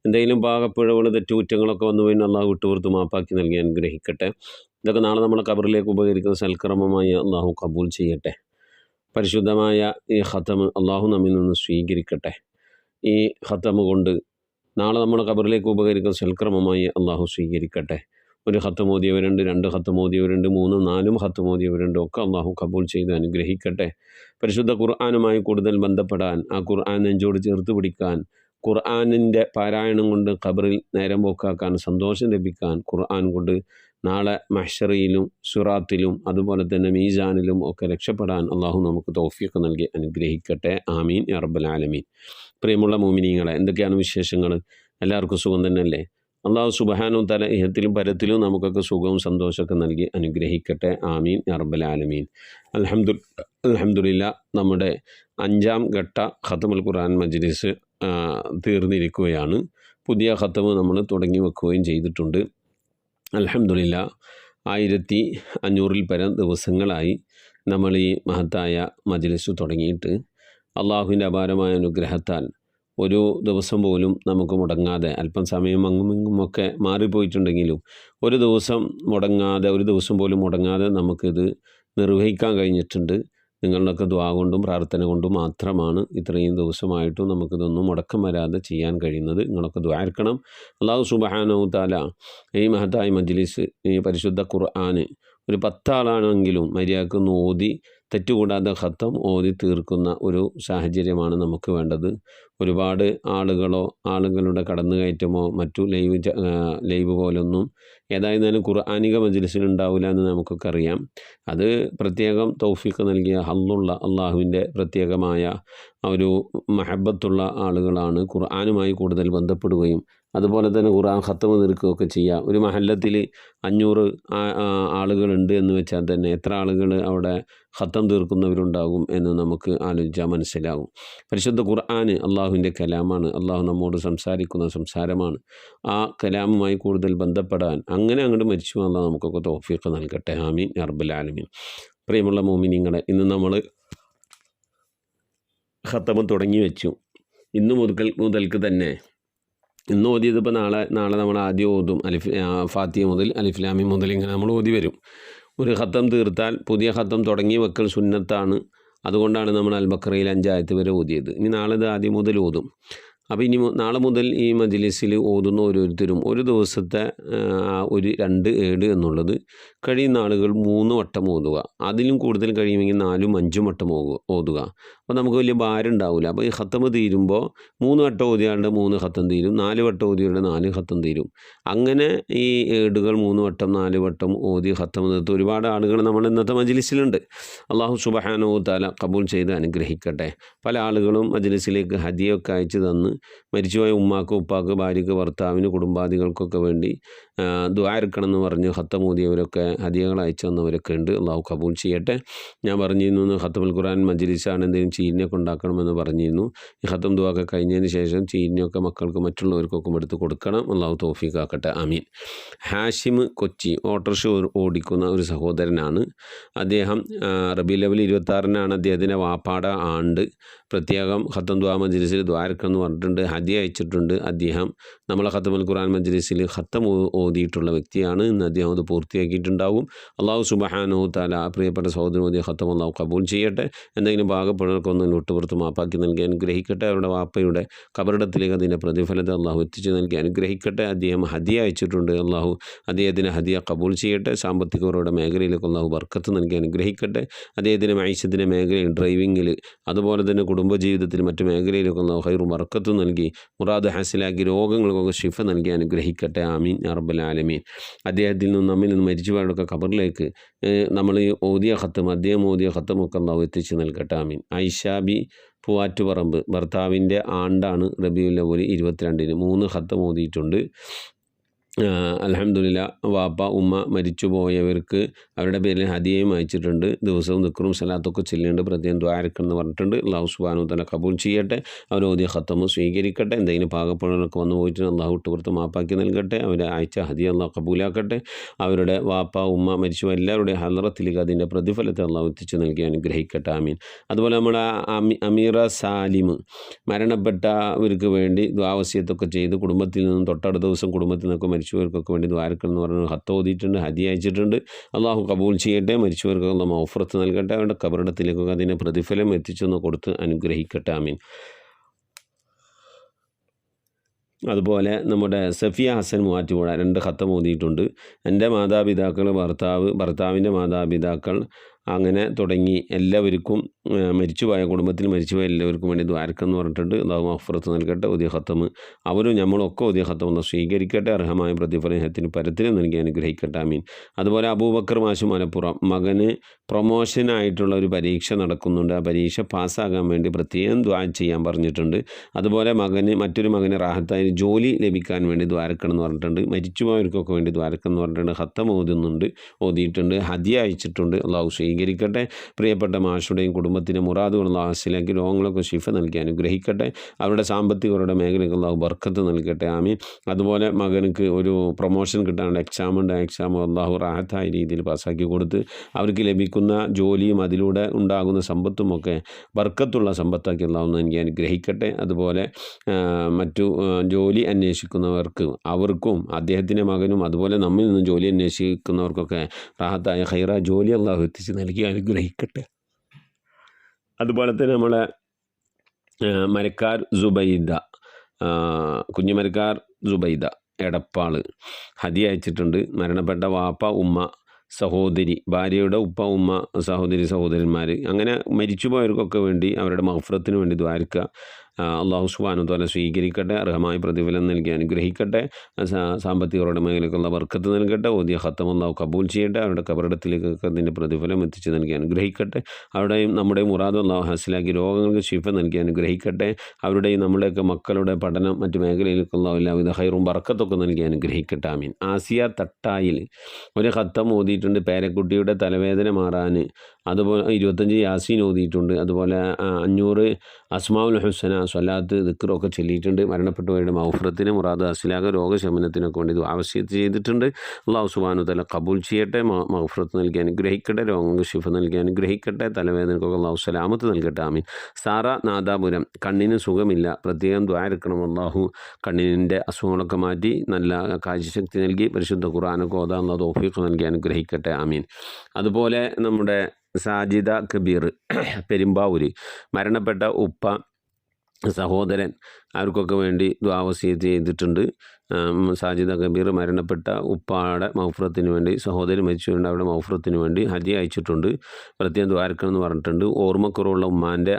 എന്തെങ്കിലും പാകപ്പിഴവുകൾ തെറ്റുകുറ്റങ്ങളൊക്കെ വന്നു കഴിഞ്ഞാൽ അള്ളാഹു വിട്ടുപുറത്ത് മാപ്പാക്കി നൽകി അനുഗ്രഹിക്കട്ടെ. ഇതൊക്കെ നാളെ നമ്മളെ ഖബറിലേക്ക് ഉപകരിക്കുന്ന സൽക്കർമ്മമായി അള്ളാഹു കബൂൽ ചെയ്യട്ടെ. പരിശുദ്ധമായ ഈ ഖതം അള്ളാഹു നമ്മിൽ നിന്ന് സ്വീകരിക്കട്ടെ. ഈ ഖതം കൊണ്ട് നാളെ നമ്മുടെ ഖബറിലേക്ക് ഉപകരിക്കുന്ന സൽക്കർമ്മമായി അള്ളാഹു സ്വീകരിക്കട്ടെ. ഒരു ഖത്തം ഓതിയവരുണ്ട്, 2 ഖത്തം ഓതിയവരുണ്ട്, 3, 4 ഖത്തം ഓതിയവരുണ്ട്. ഒക്കെ അള്ളാഹു കബൂൽ ചെയ്ത് അനുഗ്രഹിക്കട്ടെ. പരിശുദ്ധ ഖുർആനുമായി കൂടുതൽ ബന്ധപ്പെടാൻ, ആ ഖുർആൻ നെഞ്ചോട് ചേർത്ത് പിടിക്കാൻ, ഖുർആനിൻ്റെ പാരായണം കൊണ്ട് ഖബറിൽ നേരം പോക്കാക്കാൻ, സന്തോഷം ലഭിക്കാൻ, ഖുർആൻ കൊണ്ട് നാളെ മഹ്ശറിയിലും സുറാത്തിലും അതുപോലെ തന്നെ മീസാനിലും ഒക്കെ രക്ഷപ്പെടാൻ അള്ളാഹു നമുക്ക് തൗഫീഖ് നൽകി അനുഗ്രഹിക്കട്ടെ. ആമീൻ യാ റബ്ബൽ ആലമീൻ. പ്രിയമുള്ള മുഅ്മിനീങ്ങളെ, എന്തൊക്കെയാണ് വിശേഷങ്ങൾ? എല്ലാവർക്കും സുഖം തന്നെയല്ലേ? അള്ളാഹു സുബ്ഹാനഹു തആല ഇഹത്തിലും പരത്തിലും നമുക്കൊക്കെ സുഖവും സന്തോഷമൊക്കെ നൽകി അനുഗ്രഹിക്കട്ടെ. ആമീൻ യാ റബ്ബൽ ആലമീൻ. അൽഹംദുലില്ലാ, നമ്മുടെ 5ാം ഘട്ട ഖത്മുൽ ഖുർആൻ മജ്ലിസ് തീർന്നിരിക്കുകയാണ്. പുതിയ ഖത്തം നമ്മൾ തുടങ്ങി വെക്കുകയും ചെയ്തിട്ടുണ്ട്. അൽഹംദുലില്ലാ, 1500-ൽ പരം ദിവസങ്ങളായി നമ്മൾ ഈ മഹത്തായ മജ്ലിസ് തുടങ്ങിയിട്ട്. അള്ളാഹുവിൻ്റെ അപാരമായ അനുഗ്രഹത്താൽ ഒരു ദിവസം പോലും നമുക്ക് മുടങ്ങാതെ, അല്പം സമയം അങ്ങുമിങ്ങുമൊക്കെ മാറിപ്പോയിട്ടുണ്ടെങ്കിലും ഒരു ദിവസം പോലും മുടങ്ങാതെ നമുക്കിത് നിർവഹിക്കാൻ കഴിഞ്ഞിട്ടുണ്ട്. നിങ്ങളുടെയൊക്കെ ദുആ കൊണ്ടും പ്രാർത്ഥന കൊണ്ടും മാത്രമാണ് ഇത്രയും ദിവസമായിട്ടും നമുക്കിതൊന്നും മുടക്കം വരാതെ ചെയ്യാൻ കഴിയുന്നത്. നിങ്ങളൊക്കെ ദുആ ഇറക്കണം. അല്ലാഹു സുബ്ഹാനഹു തആല ഈ മഹത്തായ മജ്ലിസ്, ഈ പരിശുദ്ധ ഖുർആന് ഒരു 10 ആളാണെങ്കിലും മര്യാദക്ക് ഓതി തെറ്റുകൂടാതെ ഖത്തം ഓതി തീർക്കുന്ന ഒരു സാഹചര്യമാണ് നമുക്ക് വേണ്ടത്. ഒരുപാട് ആളുകളുടെ കടന്നുകയറ്റമോ മറ്റു ലൈവ് പോലൊന്നും ഏതായിരുന്നാലും ഖുർആനിക മജ്ലിസിലുണ്ടാവില്ല എന്ന് നമുക്കൊക്കെ അറിയാം. അത് പ്രത്യേകം തൗഫീഖ് നൽകിയ ഹള്ളുള്ള അള്ളാഹുവിൻ്റെ പ്രത്യേകമായ ഒരു മഹബത്തുള്ള ആളുകളാണ് ഖുർആനുമായി കൂടുതൽ ബന്ധപ്പെടുകയും അതുപോലെ തന്നെ ഖുർആൻ ഖത്തം തീർക്കുകയൊക്കെ ചെയ്യുക. ഒരു മഹല്ലത്തിൽ 500 ആളുകളുണ്ട് എന്ന് വെച്ചാൽ തന്നെ എത്ര ആളുകൾ അവിടെ ഖത്തം തീർക്കുന്നവരുണ്ടാകും എന്ന് നമുക്ക് ആലോചിച്ചാൽ മനസ്സിലാകും. പരിശുദ്ധ ഖുർആന് അള്ളാഹുവിൻ്റെ കലാമാണ്. അള്ളാഹു നമ്മോട് സംസാരിക്കുന്ന സംസാരമാണ്. ആ കലാമുമായി കൂടുതൽ ബന്ധപ്പെടാൻ അങ്ങനെ അങ്ങോട്ട് മരിച്ചു വന്നാൽ നമുക്കൊക്കെ തൗഫീഖ് നൽകട്ടെ. ആമീൻ യാ റബ്ബൽ ആലമീൻ. പ്രിയമുള്ള മുഅ്മിനീങ്ങളെ, ഇന്ന് നമ്മൾ ഖത്തം തുടങ്ങി വെച്ചു. ഇന്ന് മുതൽക്ക് തന്നെ ഇന്ന് ഓതിയത് ഇപ്പോൾ നാളെ നമ്മൾ ആദ്യം ഓതും. ഫാത്തിഹ മുതൽ അലിഫ് ലാം മീം മുതൽ ഇങ്ങനെ നമ്മൾ ഓതി വരും. ഒരു ഖത്തം തീർത്താൽ പുതിയ ഖത്തം തുടങ്ങി വെക്കൽ സുന്നത്താണ്. അതുകൊണ്ടാണ് നമ്മൾ അൽ ബഖറയിൽ 5 ആയത്ത് വരെ ഓതിയത്. ഇനി നാളെ ഇത് ആദ്യം മുതൽ ഓതും. അപ്പോൾ ഇനി നാളെ മുതൽ ഈ മജ്ലിസിൽ ഓതുന്ന ഓരോരുത്തരും ഒരു ദിവസത്തെ ഒരു 2, 7 എന്നുള്ളത് കഴിയുന്ന ആളുകൾ 3 വട്ടം ഓതുക. അതിലും കൂടുതൽ കഴിയുമെങ്കിൽ 4ഉം 5ഉം വട്ടം ഓതുക. അപ്പോൾ നമുക്ക് വലിയ ഭാരം ഉണ്ടാവില്ല. അപ്പോൾ ഈ ഖത്തം തീരുമ്പോൾ 3 വട്ടം ഓതിയാളുടെ 3 ഖത്തം തീരും, 4 വട്ടം ഓതിയാളുടെ 4 ഖത്തം തീരും. അങ്ങനെ ഈ ഏടുകൾ 3 വട്ടം 4 വട്ടം ഓതി ഖത്തം തീർത്ത് ഒരുപാട് ആളുകൾ നമ്മുടെ ഇന്നത്തെ മജ്ലിസിലുണ്ട്. അള്ളാഹു സുബ്ഹാനഹു തആല കബൂൽ ചെയ്ത് അനുഗ്രഹിക്കട്ടെ. പല ആളുകളും മജ്ലിസിലേക്ക് ഹദിയൊക്കെ അയച്ചു തന്ന് മരിച്ചുപോയ ഉമ്മാക്ക്, ഉപ്പാക്ക്, ഭാര്യയ്ക്ക്, ഭർത്താവിന്, കുടുംബാദികൾക്കൊക്കെ വേണ്ടി ദുആ ഇറക്കണമെന്ന് പറഞ്ഞ് ഖത്തം ഓതിയവരൊക്കെ ഹദിയകൾ അയച്ചു തന്നവരൊക്കെ ഉണ്ട്. അള്ളാഹു കബൂൽ ചെയ്യട്ടെ. ഞാൻ പറഞ്ഞിരുന്നു ഖത്തമുൽ ഖുർആൻ മജ്ലിസാണ്, എന്തെങ്കിലും ചീരിനൊക്കെ ഉണ്ടാക്കണമെന്ന് പറഞ്ഞിരുന്നു. ഈ ഖത്തം ദുആ ഒക്കെ കഴിഞ്ഞതിന് ശേഷം ചീരിനൊക്കെ മക്കൾക്ക് മറ്റുള്ളവർക്കൊക്കെ എടുത്ത് കൊടുക്കണം. അള്ളാഹു തൗഫീഖ് ആക്കട്ടെ. ആമീൻ. ഹാഷിം കൊച്ചി ഓട്ടോറിക്ഷ ഓടിക്കുന്ന ഒരു സഹോദരനാണ്. അദ്ദേഹം റബീഉൽ അവ്വൽ 26-നാണ് അദ്ദേഹത്തിൻ്റെ വാപ്പാട ആണ്ട്. പ്രത്യേകം ഖത്തം ദുആ മജ്ലിസിൽ ദുആ ഇറക്കണമെന്ന് പറഞ്ഞിട്ടുണ്ട്. ഹദിയ അയച്ചിട്ടുണ്ട്. അദ്ദേഹം നമ്മളെ ഖത്തമുൽ ഖുർആൻ മജ്ലിസിൽ ഖത്തം ഓതിയിട്ടുള്ള വ്യക്തിയാണ്. ഇന്ന് അദ്ദേഹം അത് പൂർത്തിയാക്കിയിട്ടുണ്ടാവും. അള്ളാഹു സുബ്ഹാനഹു തആല പ്രിയപ്പെട്ട സഹോദരൻ ഓതിയ ഖത്തം അള്ളാഹു കബൂൽ ചെയ്യട്ടെ. എന്തെങ്കിലും ഭാഗപ്പെടുകൾക്കൊന്ന് വിട്ടുപുറത്ത് മാപ്പാക്കി നൽകി അനുഗ്രഹിക്കട്ടെ. അവരുടെ വാപ്പയുടെ കബറിടത്തിലേക്ക് അതിൻ്റെ പ്രതിഫലത്തെ അള്ളാഹു എത്തിച്ച് നൽകി അനുഗ്രഹിക്കട്ടെ. അദ്ദേഹം ഹദിയ അയച്ചിട്ടുണ്ട്. അള്ളാഹു അദ്ദേഹത്തിന് ഹദിയ കബൂൽ ചെയ്യട്ടെ. സാമ്പത്തികവരുടെ മേഖലയിലേക്ക് അള്ളാഹു ബർക്കത്ത് നൽകി അനുഗ്രഹിക്കട്ടെ. അദ്ദേഹത്തിൻ്റെ മൈശത്തിൻ്റെ മേഖലയിൽ, ഡ്രൈവിങ്ങിൽ, അതുപോലെ തന്നെ കുടുംബജീവിതത്തിൽ മറ്റു മേഖലയിലൊക്കെ അള്ളാഹു ഖൈറും ബർക്കത്തും നൽകി മുറാദ് ഹാസിലാക്കി രോഗങ്ങൾക്കൊക്കെ ശിഫ നൽകി അനുഗ്രഹിക്കട്ടെ. ആമീൻ യാ റബ്ബൽ ആലമീൻ. അദ്ദേഹത്തിൽ നിന്നും നമ്മിൽ നിന്ന് മരിച്ചുപോയവരുടെ ഖബറിലേക്ക് നമ്മൾ ഓതിയ ഖത്തം, അദ്ദേഹം ഓതിയ ഖത്തമൊക്കെ അള്ളാഹു എത്തിച്ച് നൽകട്ടെ. ആമീൻ. ഐഷാബി പൂവാറ്റുപറമ്പ്, ഭർത്താവിൻ്റെ ആണ്ടാണ് റബീഉൽ അവ്വൽ 22-ന് 3 ഖത്തം ഓതിയിട്ടുണ്ട്. അൽഹംദുലില്ലാ വാപ്പ ഉമ്മ മരിച്ചുപോയവർക്ക് അവരുടെ പേരിൽ ഹദിയയും അയച്ചിട്ടുണ്ട്. ദിവസവും ദിക്റും സലാത്തൊക്കെ ചെല്ലേണ്ട പ്രത്യേകം ദ്വാരക്കെന്ന് പറഞ്ഞിട്ടുണ്ട്. അള്ളാഹു സുബ്ഹാനഹു വ തആല കബൂൽ ചെയ്യട്ടെ. അവർ ഓതിയ ഖത്തമ് സ്വീകരിക്കട്ടെ. എന്തെങ്കിലും പാകപ്പിഴകളൊക്കെ വന്നു പോയിട്ട് അള്ളാഹു വിട്ടുപുറത്ത് മാപ്പാക്കി നൽകട്ടെ. അവരെ അയച്ച ഹദിയ അള്ളാഹു കബൂലാക്കട്ടെ. അവരുടെ വാപ്പ ഉമ്മ മരിച്ചു എല്ലാവരുടെയും ഹലറത്തിലേക്ക് അതിൻ്റെ പ്രതിഫലത്തെ അള്ളാഹു എത്തിച്ച് നൽകി അനുഗ്രഹിക്കട്ടെ. ആമീൻ. അതുപോലെ നമ്മുടെ അമീറ സാലിം മരണപ്പെട്ടവർക്ക് വേണ്ടി ദ്വാവസ്യത്തൊക്കെ ചെയ്ത് കുടുംബത്തിൽ നിന്നും തൊട്ടടുത്ത ദിവസം കുടുംബത്തിൽ നിന്നൊക്കെ മരിച്ചവർക്കൊക്കെ വേണ്ടി ദ്വാരക്കൽ എന്ന് പറഞ്ഞ് ഹത്ത് ഓതിയിട്ടുണ്ട്, ഹദിയ അയച്ചിട്ടുണ്ട്. അള്ളാഹു കബൂൽ ചെയ്യട്ടെ. മരിച്ചവർക്കൊക്കെ മൗഫറത്ത് നൽകട്ടെ. അവരുടെ കബറിടത്തിലേക്കൊക്കെ അതിൻ്റെ പ്രതിഫലം എത്തിച്ചൊന്ന് കൊടുത്ത് അനുഗ്രഹിക്കട്ടെ. ആമീൻ. അതുപോലെ നമ്മുടെ സഫിയ ഹസൻ മൂവാറ്റുപുഴ 2 ഖത്തം ഓതിയിട്ടുണ്ട്. എൻ്റെ മാതാപിതാക്കൾ, ഭർത്താവിൻ്റെ മാതാപിതാക്കൾ, അങ്ങനെ തുടങ്ങി എല്ലാവർക്കും മരിച്ചുപോയ കുടുംബത്തിൽ മരിച്ചുപോയ എല്ലാവർക്കും വേണ്ടി ദ്വാരക്കെന്ന് പറഞ്ഞിട്ടുണ്ട്. അള്ളാഹു മഗ്ഫിറത്ത് നൽകട്ടെ. ഓതിയ ഖത്തം അവരും നമ്മളൊക്കെ ഓതിയ ഖത്തം ഒന്ന് സ്വീകരിക്കട്ടെ. അർഹമായ പ്രതിഫലത്തിന് പരത്തിലും നൽകി അനുഗ്രഹിക്കട്ടെ. ആമീൻ. അതുപോലെ അബൂബക്കർ മാഷ് മലപ്പുറം മകന് പ്രൊമോഷനായിട്ടുള്ള ഒരു പരീക്ഷ നടക്കുന്നുണ്ട്. ആ പരീക്ഷ പാസ്സാകാൻ വേണ്ടി പ്രത്യേകം ദ്വാ ചെയ്യാൻ പറഞ്ഞിട്ടുണ്ട്. അതുപോലെ മറ്റൊരു മകന് റാഹത്തായി ജോലി ലഭിക്കാൻ വേണ്ടി ദ്വാരക്കെന്ന് പറഞ്ഞിട്ടുണ്ട്. മരിച്ചുപോയവർക്കൊക്കെ വേണ്ടി ദ്വാരക്കെന്ന് പറഞ്ഞിട്ടുണ്ട്. ഖത്തം ഓതിയിട്ടുണ്ട്. ഹദിയ അയച്ചിട്ടുണ്ട്. അള്ളാഹു സ്വീകരിക്കട്ടെ. പ്രിയപ്പെട്ട മാഷുടെയും കുടുംബത്തിൻ്റെ മുറാദുകൾ അള്ളാഹു ഹാസിലാക്കി രോഗങ്ങളൊക്കെ ശിഫ നൽകി അനുഗ്രഹിക്കട്ടെ. അവരുടെ സാമ്പത്തികരുടെ മേഖലയ്ക്ക് അള്ളാഹു ബർക്കത്ത് നൽകട്ടെ. ആമീൻ. അതുപോലെ മകനക്ക് ഒരു പ്രൊമോഷൻ കിട്ടാണ്ട് എക്സാം അള്ളാഹു റാഹത്തായ രീതിയിൽ പാസ്സാക്കി കൊടുത്ത് അവർക്ക് ലഭിക്കുന്ന ജോലിയും അതിലൂടെ ഉണ്ടാകുന്ന സമ്പത്തുമൊക്കെ ബർക്കത്തുള്ള സമ്പത്താക്കി അള്ളാഹു നൽകി അനുഗ്രഹിക്കട്ടെ. അതുപോലെ മറ്റു ജോലി അന്വേഷിക്കുന്നവർക്ക് അവർക്കും അദ്ദേഹത്തിൻ്റെ മകനും അതുപോലെ നമ്മിൽ നിന്ന് ജോലി അന്വേഷിക്കുന്നവർക്കൊക്കെ റാഹത്തായ ഖൈറ ജോലി അള്ളാഹു എത്തിച്ച് നൽകി അനുഗ്രഹിക്കട്ടെ. അതുപോലെ തന്നെ നമ്മളെ മരക്കാർ സുബൈദ, കുഞ്ഞുമരക്കാർ സുബൈദ എടപ്പാൾ ഹദിയ അയച്ചിട്ടുണ്ട്. മരണപ്പെട്ട വാപ്പ ഉമ്മ സഹോദരി, ഭാര്യയുടെ ഉപ്പ ഉമ്മ സഹോദരന്മാർ, അങ്ങനെ മരിച്ചുപോയവർക്കൊക്കെ വേണ്ടി അവരുടെ മഗ്ഫിറത്തിന് വേണ്ടി ദ്വാരക്കുക. അള്ളാഹു സുബ്ഹാനഹു വ തആല സ്വീകരിക്കട്ടെ. അർഹമായ പ്രതിഫലം നൽകി അനുഗ്രഹിക്കട്ടെ. സാമ്പത്തികരുടെ മേഖലയ്ക്കുള്ള ബർക്കത്ത് നൽകട്ടെ. ഓതിയ ഖത്തം അള്ളാഹു കബൂൽ ചെയ്യട്ടെ. അവരുടെ കബറിടത്തിലേക്കൊക്കെ അതിൻ്റെ പ്രതിഫലം എത്തിച്ച് നൽകി അനുഗ്രഹിക്കട്ടെ. അവിടെയും നമ്മുടെ മുറാദ് അള്ളാഹു ഹാസിലാക്കി രോഗങ്ങൾക്ക് ശിഫ നൽകി അനുഗ്രഹിക്കട്ടെ. അവരുടെയും നമ്മുടെയൊക്കെ മക്കളുടെ പഠനം മറ്റു മേഖലയിലേക്കുള്ള എല്ലാവിധ ഖൈറും ബർക്കത്തൊക്കെ നൽകി അനുഗ്രഹിക്കട്ടെ. ആമീൻ. ആസിയ തട്ടായിൽ ഒരു ഖത്തം ഓതിയിട്ടുണ്ട്. പേരക്കുട്ടിയുടെ തലവേദന മാറാൻ. അതുപോലെ 25 യാസീൻ ഓതിയിട്ടുണ്ട്. അതുപോലെ 500 അസ്മാഉൽ ഹുസ്ന സ്വലാത്ത് ദിക്റൊക്കെ ചൊല്ലിയിട്ടുണ്ട്. മരണപ്പെട്ടവരുടെ മഗ്ഫിറത്തിന് മുറാദ് ഹാസിലാക രോഗശമനത്തിനൊക്കെ വേണ്ടി ആവശ്യത്ത് ചെയ്തിട്ടുണ്ട്. അള്ളാഹു സുബ്ഹാനഹു വ തആല കബൂൽ ചെയ്യട്ടെ. മഗ്ഫിറത്ത് നൽകി അനുഗ്രഹിക്കട്ടെ. രോഗങ്ങൾക്ക് ശിഫ നൽകി അനുഗ്രഹിക്കട്ടെ. തലവേദനക്കൊക്കെ അള്ളാഹു സലാമത്ത് നൽകട്ടെ. ആമീൻ. സാറ നാദാപുരം കണ്ണിന് സുഖമില്ല, പ്രത്യേകം ദ്വാരക്കണം. അള്ളാഹു കണ്ണിൻ്റെ അസുഖങ്ങളൊക്കെ മാറ്റി നല്ല കാഴ്ചശക്തി നൽകി പരിശുദ്ധ ഖുർആനൊക്കെ ഓതാനുള്ള തൗഫീഖ് നൽകി അനുഗ്രഹിക്കട്ടെ. ആമീൻ. അതുപോലെ നമ്മുടെ സാജിദ കബീർ പെരുമ്പാവൂർ മരണപ്പെട്ട ഉപ്പ സഹോദരൻ അവർക്കൊക്കെ വേണ്ടി ദുആ വസിയത്ത് ചെയ്തിട്ടുണ്ട്. സാജിദ കബീർ മരണപ്പെട്ട ഉപ്പാടെ മഗ്ഫിറത്തിന് വേണ്ടി, സഹോദരി മരിച്ചുകൊണ്ട് അവരുടെ മഗ്ഫിറത്തിന് വേണ്ടി ഹദിയ അയച്ചിട്ടുണ്ട്. പ്രത്യേകം ദ്വാരക്കണമെന്ന് പറഞ്ഞിട്ടുണ്ട്. ഓർമ്മക്കുറവുള്ള ഉമ്മാൻ്റെ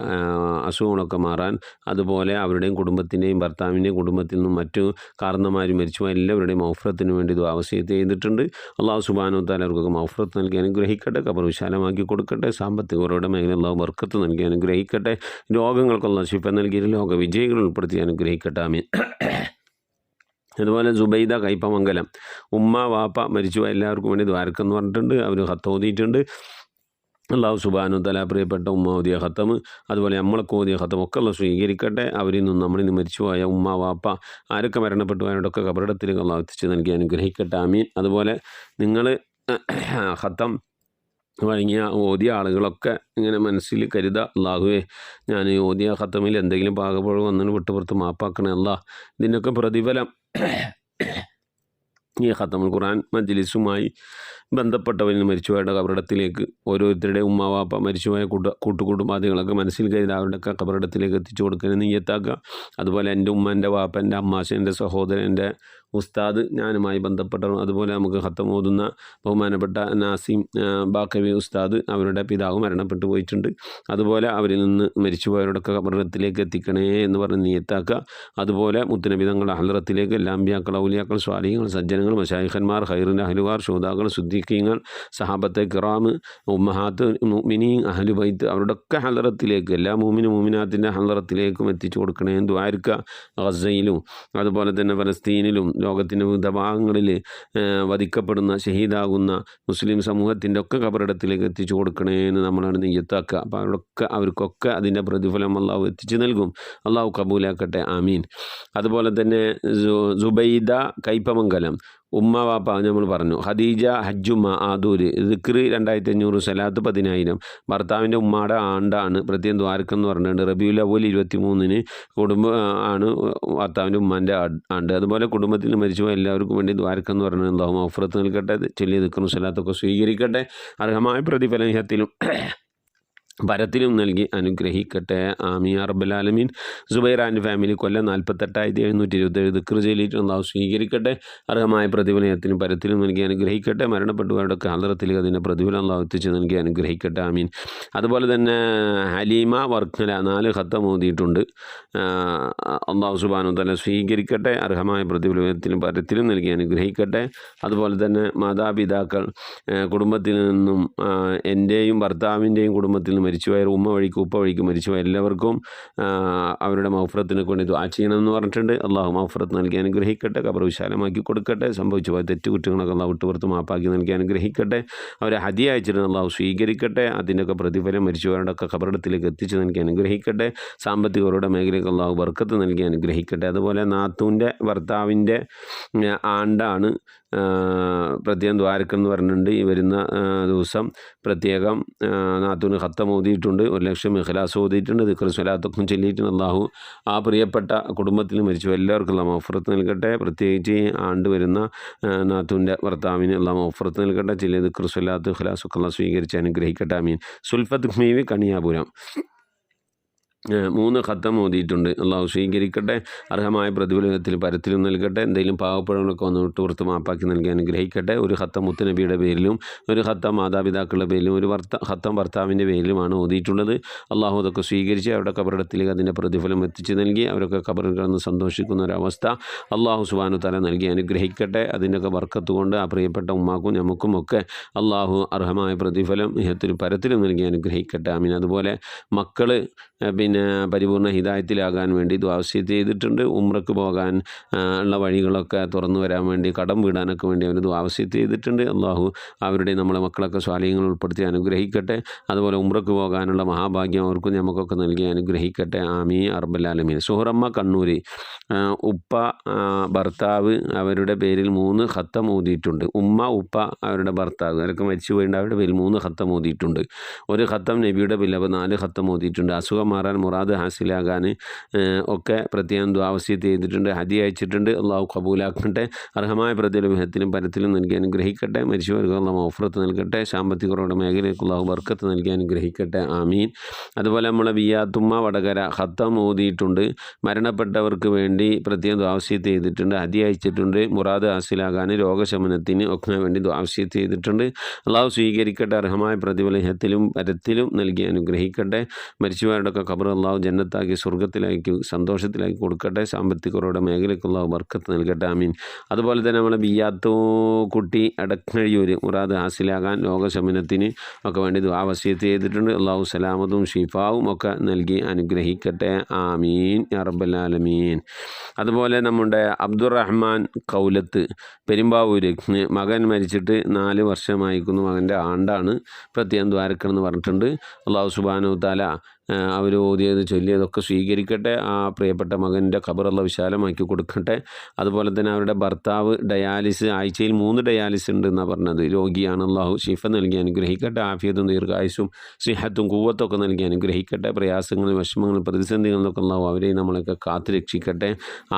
അസുഖങ്ങളൊക്കെ മാറാൻ, അതുപോലെ അവരുടെയും കുടുംബത്തിൻ്റെയും ഭർത്താവിൻ്റെയും കുടുംബത്തിൽ നിന്നും മറ്റു കാരണന്മാരും മരിച്ചുപോയ എല്ലാവരുടെയും മഗ്ഫിറത്തിന് വേണ്ടി ദുആ വസിയത്ത് ചെയ്തിട്ടുണ്ട്. അള്ളാഹു സുബ്ഹാനഹു വ തആല അവർക്കൊക്കെ മഗ്ഫിറത്ത് നൽകി അനുഗ്രഹിക്കട്ടെ. ഖബർ വിശാലമാക്കി കൊടുക്കട്ടെ. സാമ്പത്തികരുടെ മേഖല അള്ളാഹു ബർക്കത്ത് നൽകി അനുഗ്രഹിക്കട്ടെ. രോഗങ്ങൾക്കുള്ള ശിഫ നൽകി ലോക വിജയികൾ ഉൾപ്പെടുത്തി അനുഗ്രഹിക്കട്ടെ. ആമീൻ. അതുപോലെ സുബൈദ കയ്പമംഗലം ഉമ്മ വാപ്പ മരിച്ചു എല്ലാവർക്കും വേണ്ടി ദ്വാരക്കെന്ന് പറഞ്ഞിട്ടുണ്ട്. അവർ ഖത്ത് ഓതിയിട്ടുണ്ട്. അള്ളാഹു സുബ്ഹാനഹു വ തആല പ്രിയപ്പെട്ട ഉമ്മ ഓതിയ ഖത്തം, അതുപോലെ നമ്മളൊക്കെ ഓതിയ ഖത്തം ഒക്കെ അള്ളാഹു സ്വീകരിക്കട്ടെ. അവരിൽ നിന്നും നമ്മളിൽ നിന്ന് മരിച്ചുപോയ ഉമ്മ വാപ്പ ആരൊക്കെ മരണപ്പെട്ടു അവരോടൊക്കെ കബറിടത്തിലേക്ക് അള്ളാഹു എത്തിച്ച് നൽകി അനുഗ്രഹിക്കട്ടെ. ആമീൻ. അതുപോലെ നിങ്ങൾ ഖത്തം വഴങ്ങിയ ഓതിയ ആളുകളൊക്കെ ഇങ്ങനെ മനസ്സിൽ കരുതുക, അള്ളാഹുവേ ഞാൻ ഓതിയ ഖത്തമിൽ എന്തെങ്കിലും പാകപ്പുഴ വന്നതിന് വിട്ടുപുറത്ത് മാപ്പാക്കണേ അല്ലാഹ്. ഇതിൻ്റെയൊക്കെ പ്രതിഫലം ഈ ഖത്തമുൽ ഖുർആൻ മജ്ലിസുമായി ബന്ധപ്പെട്ടവരിൽ മരിച്ചുപോയുടെ കബറിടത്തിലേക്ക് ഓരോരുത്തരുടെ ഉമ്മ വാപ്പ മരിച്ചുപോയ കൂട്ടുകുടുംബാദികളൊക്കെ മനസ്സിൽ കരുതി അവരുടെയൊക്കെ കബറിടത്തിലേക്ക് എത്തിച്ചു കൊടുക്കാൻ നീയത്താക്കുക. അതുപോലെ എൻ്റെ ഉമ്മ, എൻ്റെ വാപ്പ, എൻ്റെ അമ്മാശ, എൻ്റെ സഹോദരൻ, എൻ്റെ ഉസ്താദ്, ഞാനുമായി ബന്ധപ്പെട്ടവർ, അതുപോലെ നമുക്ക് ഖത്തം ഓതുന്ന ബഹുമാനപ്പെട്ട നാസിം ബാക്കവി ഉസ്താദ്, അവരുടെ പിതാവ് മരണപ്പെട്ടു പോയിട്ടുണ്ട്. അതുപോലെ അവരിൽ നിന്ന് മരിച്ചുപോയവരുടെയൊക്കെ കബറിടത്തിലേക്ക് എത്തിക്കണേ എന്ന് പറഞ്ഞ് നീയത്താക്കുക. അതുപോലെ മുത്തുനബി തങ്ങളുടെ ഹലറത്തിലേക്ക് എല്ലാ അമ്പിയാക്കൾ, ഔലിയാക്കൾ, സ്വാലിഹ്യങ്ങൾ, സജ്ജനങ്ങൾ, മശായിഖന്മാർ, ഖൈറിൻ്റെ അഹ്ലുകാർ, ശുഹദാക്കൾ, സുദ്ദീഖീങ്ങൾ, സഹാബത്തെ കിറാം, ഉമ്മഹാത്ത്, മുഅ്മിനീൻ, അഹ്ലു ബൈത്ത് അവരുടെയൊക്കെ ഹലറത്തിലേക്ക് എല്ലാ മുഅ്മിനാത്തിൻ്റെ ഹലറത്തിലേക്കും എത്തിച്ചു കൊടുക്കണേ എന്ന് ദുആ. ഗസയിലും അതുപോലെ തന്നെ ഫലസ്തീനിലും ലോകത്തിൻ്റെ വിവിധ ഭാഗങ്ങളിൽ വധിക്കപ്പെടുന്ന ഷഹീദാകുന്ന മുസ്ലിം സമൂഹത്തിൻ്റെ ഒക്കെ ഖബറിടത്തിലേക്ക് എത്തിച്ചു കൊടുക്കണേ എന്ന് നമ്മളാണ് നെയ്യത്താക്കുക. അപ്പോൾ അവർക്കൊക്കെ അതിൻ്റെ പ്രതിഫലം അള്ളാഹു എത്തിച്ചു നൽകും. അള്ളാഹു കബൂലാക്കട്ടെ, ആമീൻ. അതുപോലെ തന്നെ സുബൈദ കൈപ്പമംഗലം ഉമ്മ വാപ്പ നമ്മൾ പറഞ്ഞു. ഖദീജ ഹജ്ജുമ്മ ആദൂര് ദിക്ർ 2500 സലാത്ത് 10,000. ഭർത്താവിൻ്റെ ഉമ്മയുടെ ആണ്ടാണ്, പ്രത്യേകം ദ്വാരക്കെന്ന് പറഞ്ഞിട്ടുണ്ട്. റബീഉൽ അവ്വൽ 23-ന് ആണ് ഭർത്താവിൻ്റെ ഉമ്മാൻ്റെ ആണ്ട്. അതുപോലെ കുടുംബത്തിൽ മരിച്ചുപോയ എല്ലാവർക്കും വേണ്ടി ദ്വാരക്കെന്ന് പറഞ്ഞിട്ടുണ്ട്. അല്ലാഹു മഗ്ഫിറത്ത് നൽകട്ടെ, ചൊല്ലിയ ദിക്റും സലാത്തൊക്കെ സ്വീകരിക്കട്ടെ, അർഹമായ പ്രതിഫലം ഇഹത്തിലും പരത്തിലും നൽകി അനുഗ്രഹിക്കട്ടെ, ആമീൻ യാ റബ്ബൽ ആലമീൻ. സുബൈർ ആൻഡ് ഫാമിലി കൊല്ലം 48,727 ദിക്ർ ചൊല്ലിയിട്ട് അല്ലാഹു സ്വീകരിക്കട്ടെ, അർഹമായ പ്രതിഫലത്തിനും പരത്തിലും നൽകി അനുഗ്രഹിക്കട്ടെ. മരണപ്പെട്ടവരുടെയൊക്കെ ഹദ്റത്തിൽ അതിൻ്റെ പ്രതിഫലം അല്ലാഹു എത്തിച്ച് നൽകി അനുഗ്രഹിക്കട്ടെ, ആമീൻ. അതുപോലെ തന്നെ ഹലീമ വർക്കല 4 ഖത്തം ഓതിയിട്ടുണ്ട്. അല്ലാഹു സുബ്ഹാനഹു വ തആല സ്വീകരിക്കട്ടെ, അർഹമായ പ്രതിഫലത്തിനും പരത്തിലും നൽകി അനുഗ്രഹിക്കട്ടെ. അതുപോലെ തന്നെ മാതാപിതാക്കൾ കുടുംബത്തിൽ നിന്നും എൻ്റെയും ഭർത്താവിൻ്റെയും കുടുംബത്തിൽ നിന്ന് മരിച്ചുപോയ ഉമ്മ വഴിക്ക് ഉപ്പ വഴിക്ക് മരിച്ചുപോയ എല്ലാവർക്കും അവരുടെ മഗ്ഫിറത്തിനൊക്കെ വേണ്ടി ദുആ ചെയ്യണമെന്ന് പറഞ്ഞിട്ടുണ്ട്. അള്ളാഹു മഗ്ഫിറത്ത് നൽകി അനുഗ്രഹിക്കട്ടെ, ഖബർ വിശാലമാക്കി കൊടുക്കട്ടെ, സംഭവിച്ചു പോയ തെറ്റുകുറ്റങ്ങളൊക്കെ അള്ളാഹു വിട്ടുപുറത്ത് മാപ്പാക്കി നൽകി അനുഗ്രഹിക്കട്ടെ. അവരെ ഹദിയ അയച്ചിട്ട് അള്ളാഹു സ്വീകരിക്കട്ടെ, അതിൻ്റെയൊക്കെ പ്രതിഫലം മരിച്ചുപോയവരുടെയൊക്കെ ഖബറിടത്തിലേക്ക് എത്തിച്ച് നൽകി അനുഗ്രഹിക്കട്ടെ. സാമ്പത്തികരുടെ മേഖലയ്ക്ക് അള്ളാഹു ബർക്കത്ത് നൽകി അനുഗ്രഹിക്കട്ടെ. അതുപോലെ നാത്തൂൻ്റെ ഭർത്താവിൻ്റെ ആണ്ടാണ്, പ്രത്യേകം ദ്വാരക്കെന്ന് പറഞ്ഞിട്ടുണ്ട്. ഈ വരുന്ന ദിവസം പ്രത്യേകം നാത്തൂന് ഖത്തം ഓതിയിട്ടുണ്ട്, 1,00,000 ഇഖ്ലാസ് ഓതിയിട്ടുണ്ട്, ദിക്ർ സ്വലാത്തൊക്കെ ചൊല്ലിയിട്ടുണ്ട്. അല്ലാഹു ആ പ്രിയപ്പെട്ട കുടുംബത്തിൽ മരിച്ചു എല്ലാവർക്കും അല്ലാഹു മഗ്ഫിറത്ത് നൽകട്ടെ. പ്രത്യേകിച്ച് ആണ്ട് വരുന്ന നാത്തൂൻ്റെ ഭർത്താവിന് അല്ലാഹു മഗ്ഫിറത്ത് നൽകട്ടെ, ചൊല്ലിയ ദിക്ർ സ്വലാത്ത് ഇഖ്ലാസൊക്കെ അല്ലാഹു സ്വീകരിച്ച് അനുഗ്രഹിക്കട്ടെ, ആമീൻ. സുൽഫത്ത് ഖ്മീവി കണിയാപുരം 3 ഖത്തം ഓതിയിട്ടുണ്ട്. അള്ളാഹു സ്വീകരിക്കട്ടെ, അർഹമായ പ്രതിഫലത്തിൽ പരത്തിലും നൽകട്ടെ. എന്തെങ്കിലും പാവപ്പഴങ്ങളൊക്കെ വന്ന് വിട്ടുപുറത്ത് മാപ്പാക്കി നൽകി അനുഗ്രഹിക്കട്ടെ. 1 ഖത്തം മുത്തുനബിയുടെ പേരിലും 1 ഖത്തം മാതാപിതാക്കളുടെ പേരിലും 1 ഖത്തം ഭർത്താവിൻ്റെ പേരിലുമാണ് ഓതിയിട്ടുള്ളത്. അള്ളാഹു അതൊക്കെ സ്വീകരിച്ച് അവരുടെ ഖബറിടത്തിലേക്ക് അതിൻ്റെ പ്രതിഫലം എത്തിച്ച് നൽകി അവരൊക്കെ ഖബറിൽ കിടന്ന് സന്തോഷിക്കുന്ന ഒരവസ്ഥ അള്ളാഹു സുബ്ഹാനഹു വ തആല നൽകി അനുഗ്രഹിക്കട്ടെ. അതിൻ്റെയൊക്കെ ബർക്കത്ത് കൊണ്ട് ആ പ്രിയപ്പെട്ട ഉമ്മാക്കും നമുക്കും ഒക്കെ അള്ളാഹു അർഹമായ പ്രതിഫലം ഇഹത്തിലും പരത്തിലും നൽകി അനുഗ്രഹിക്കട്ടെ, ആമീൻ. അതുപോലെ മക്കൾ പരിപൂർണ്ണ ഹിദായത്തിലാകാൻ വേണ്ടി ദുആവസിയത്ത് ചെയ്തിട്ടുണ്ട്. ഉംറക്ക് പോകാൻ ഉള്ള വഴികളൊക്കെ തുറന്നു വരാൻ വേണ്ടി, കടം വീടാനൊക്കെ വേണ്ടി അവർ ദുആവസിയത്ത് ചെയ്തിട്ടുണ്ട്. അള്ളാഹു അവരുടെ നമ്മളെ മക്കളൊക്കെ സ്വാലിഹ്യങ്ങൾ ഉൾപ്പെടുത്തി അനുഗ്രഹിക്കട്ടെ. അതുപോലെ ഉംറക്ക് പോകാനുള്ള മഹാഭാഗ്യം അവർക്കും നമുക്കൊക്കെ നൽകി അനുഗ്രഹിക്കട്ടെ, ആമീൻ യാ റബ്ബൽ ആലമീൻ. സുഹറമ്മ കണ്ണൂർ ഉപ്പ ഭർത്താവ് അവരുടെ പേരിൽ 3 ഖത്തം ഓതിയിട്ടുണ്ട്. ഉമ്മ ഉപ്പ അവരുടെ ഭർത്താവ് അവരൊക്കെ മരിച്ചു പോയിട്ടുണ്ട്, അവരുടെ പേരിൽ 3 ഖത്തം ഓതിയിട്ടുണ്ട്. 1 ഖത്തം നബിയുടെ പേരിൽ, അപ്പോൾ 4 ഖത്തം ഓതിയിട്ടുണ്ട്. അസുഖം മാറാൻ മുറാദ് ഹാസിലാകാൻ ഒക്കെ പ്രത്യേകം ദുആവസിയത്ത് ചെയ്തിട്ടുണ്ട്, ഹദിയ അയച്ചിട്ടുണ്ട്. അള്ളാഹു കബൂലാക്കട്ടെ, അർഹമായ പ്രതിഫലത്തിലും പരത്തിലും നൽകി അനുഗ്രഹിക്കട്ടെ. മരിച്ചവർക്ക് അള്ളാഹു മഗ്ഫിറത്ത് നൽകട്ടെ, സാമ്പത്തികരുടെ മേഖലയ്ക്ക് അള്ളാഹു ബർക്കത്ത് നൽകി അനുഗ്രഹിക്കട്ടെ, ആമീൻ. അതുപോലെ നമ്മളെ വിയാത്തുമ്മ വടകര ഖത്തം ഓതിയിട്ടുണ്ട്. മരണപ്പെട്ടവർക്ക് വേണ്ടി പ്രത്യേകം ദുആവസിയത്ത് ചെയ്തിട്ടുണ്ട്, ഹദിയ അയച്ചിട്ടുണ്ട്. മുറാദ് ഹാസിലാകാൻ രോഗശമനത്തിന് ഒക്കെ വേണ്ടി ദുആവസിയത്ത് ചെയ്തിട്ടുണ്ട്. അള്ളാഹു സ്വീകരിക്കട്ടെ, അർഹമായ പ്രതിഫലത്തിലും പരത്തിലും നൽകി അനുഗ്രഹിക്കട്ടെ. മരിച്ചവരുടെയൊക്കെ ഖബർ അള്ളാഹു ജന്നത്താക്കി സ്വർഗ്ഗത്തിലാക്കി സന്തോഷത്തിലാക്കി കൊടുക്കട്ടെ. സാമ്പത്തികരുടെ മേഖലയ്ക്ക് അള്ളാഹു ബർക്കത്ത് നൽകട്ടെ, ആമീൻ. അതുപോലെ തന്നെ നമ്മളെ ബിയാത്തോ കുട്ടി അടക്കഴിയൂർ മുറാദ് ഹാസിലാകാൻ രോഗശമനത്തിന് ഒക്കെ വേണ്ടി ദുആവസിയത്ത് ചെയ്തിട്ടുണ്ട്. അള്ളാഹു സലാമത്തും ഷിഫാവും ഒക്കെ നൽകി അനുഗ്രഹിക്കട്ടെ, ആമീൻ യാ റബ്ബൽ ആലമീൻ. അതുപോലെ നമ്മുടെ അബ്ദുറഹ്മാൻ കൗലത്ത് പെരുമ്പാവൂർ മകൻ മരിച്ചിട്ട് 4 വർഷമായിരിക്കുന്നു, മകൻ്റെ ആണ്ടാണ്, പ്രത്യേകം ദ്വാരക്കണമെന്ന് പറഞ്ഞിട്ടുണ്ട്. അള്ളാഹു സുബ്ഹാനഹു വ തആല അവർ ഓതിയത് ചൊല്ലിയതൊക്കെ സ്വീകരിക്കട്ടെ. ആ പ്രിയപ്പെട്ട മകൻ്റെ ഖബർ അല്ലാഹു വിശാലമാക്കി കൊടുക്കട്ടെ. അതുപോലെ തന്നെ അവരുടെ ഭർത്താവ് ഡയാലിസിസ് ആഴ്ചയിൽ 3 ഡയാലിസിസ് ഉണ്ട് എന്നാണ് പറഞ്ഞത്. രോഗിയാണ്, അല്ലാഹു ശിഫ നൽകി അനുഗ്രഹിക്കട്ടെ. ആഫിയത്തും ദീർഘായുസ്സും സിഹത്തും കൂവത്തൊക്കെ നൽകി അനുഗ്രഹിക്കട്ടെ. പ്രയാസങ്ങളും വിഷമങ്ങളും പ്രതിസന്ധികളിലൊക്കെ അല്ലാഹു അവരെയും നമ്മളൊക്കെ കാത്തു രക്ഷിക്കട്ടെ,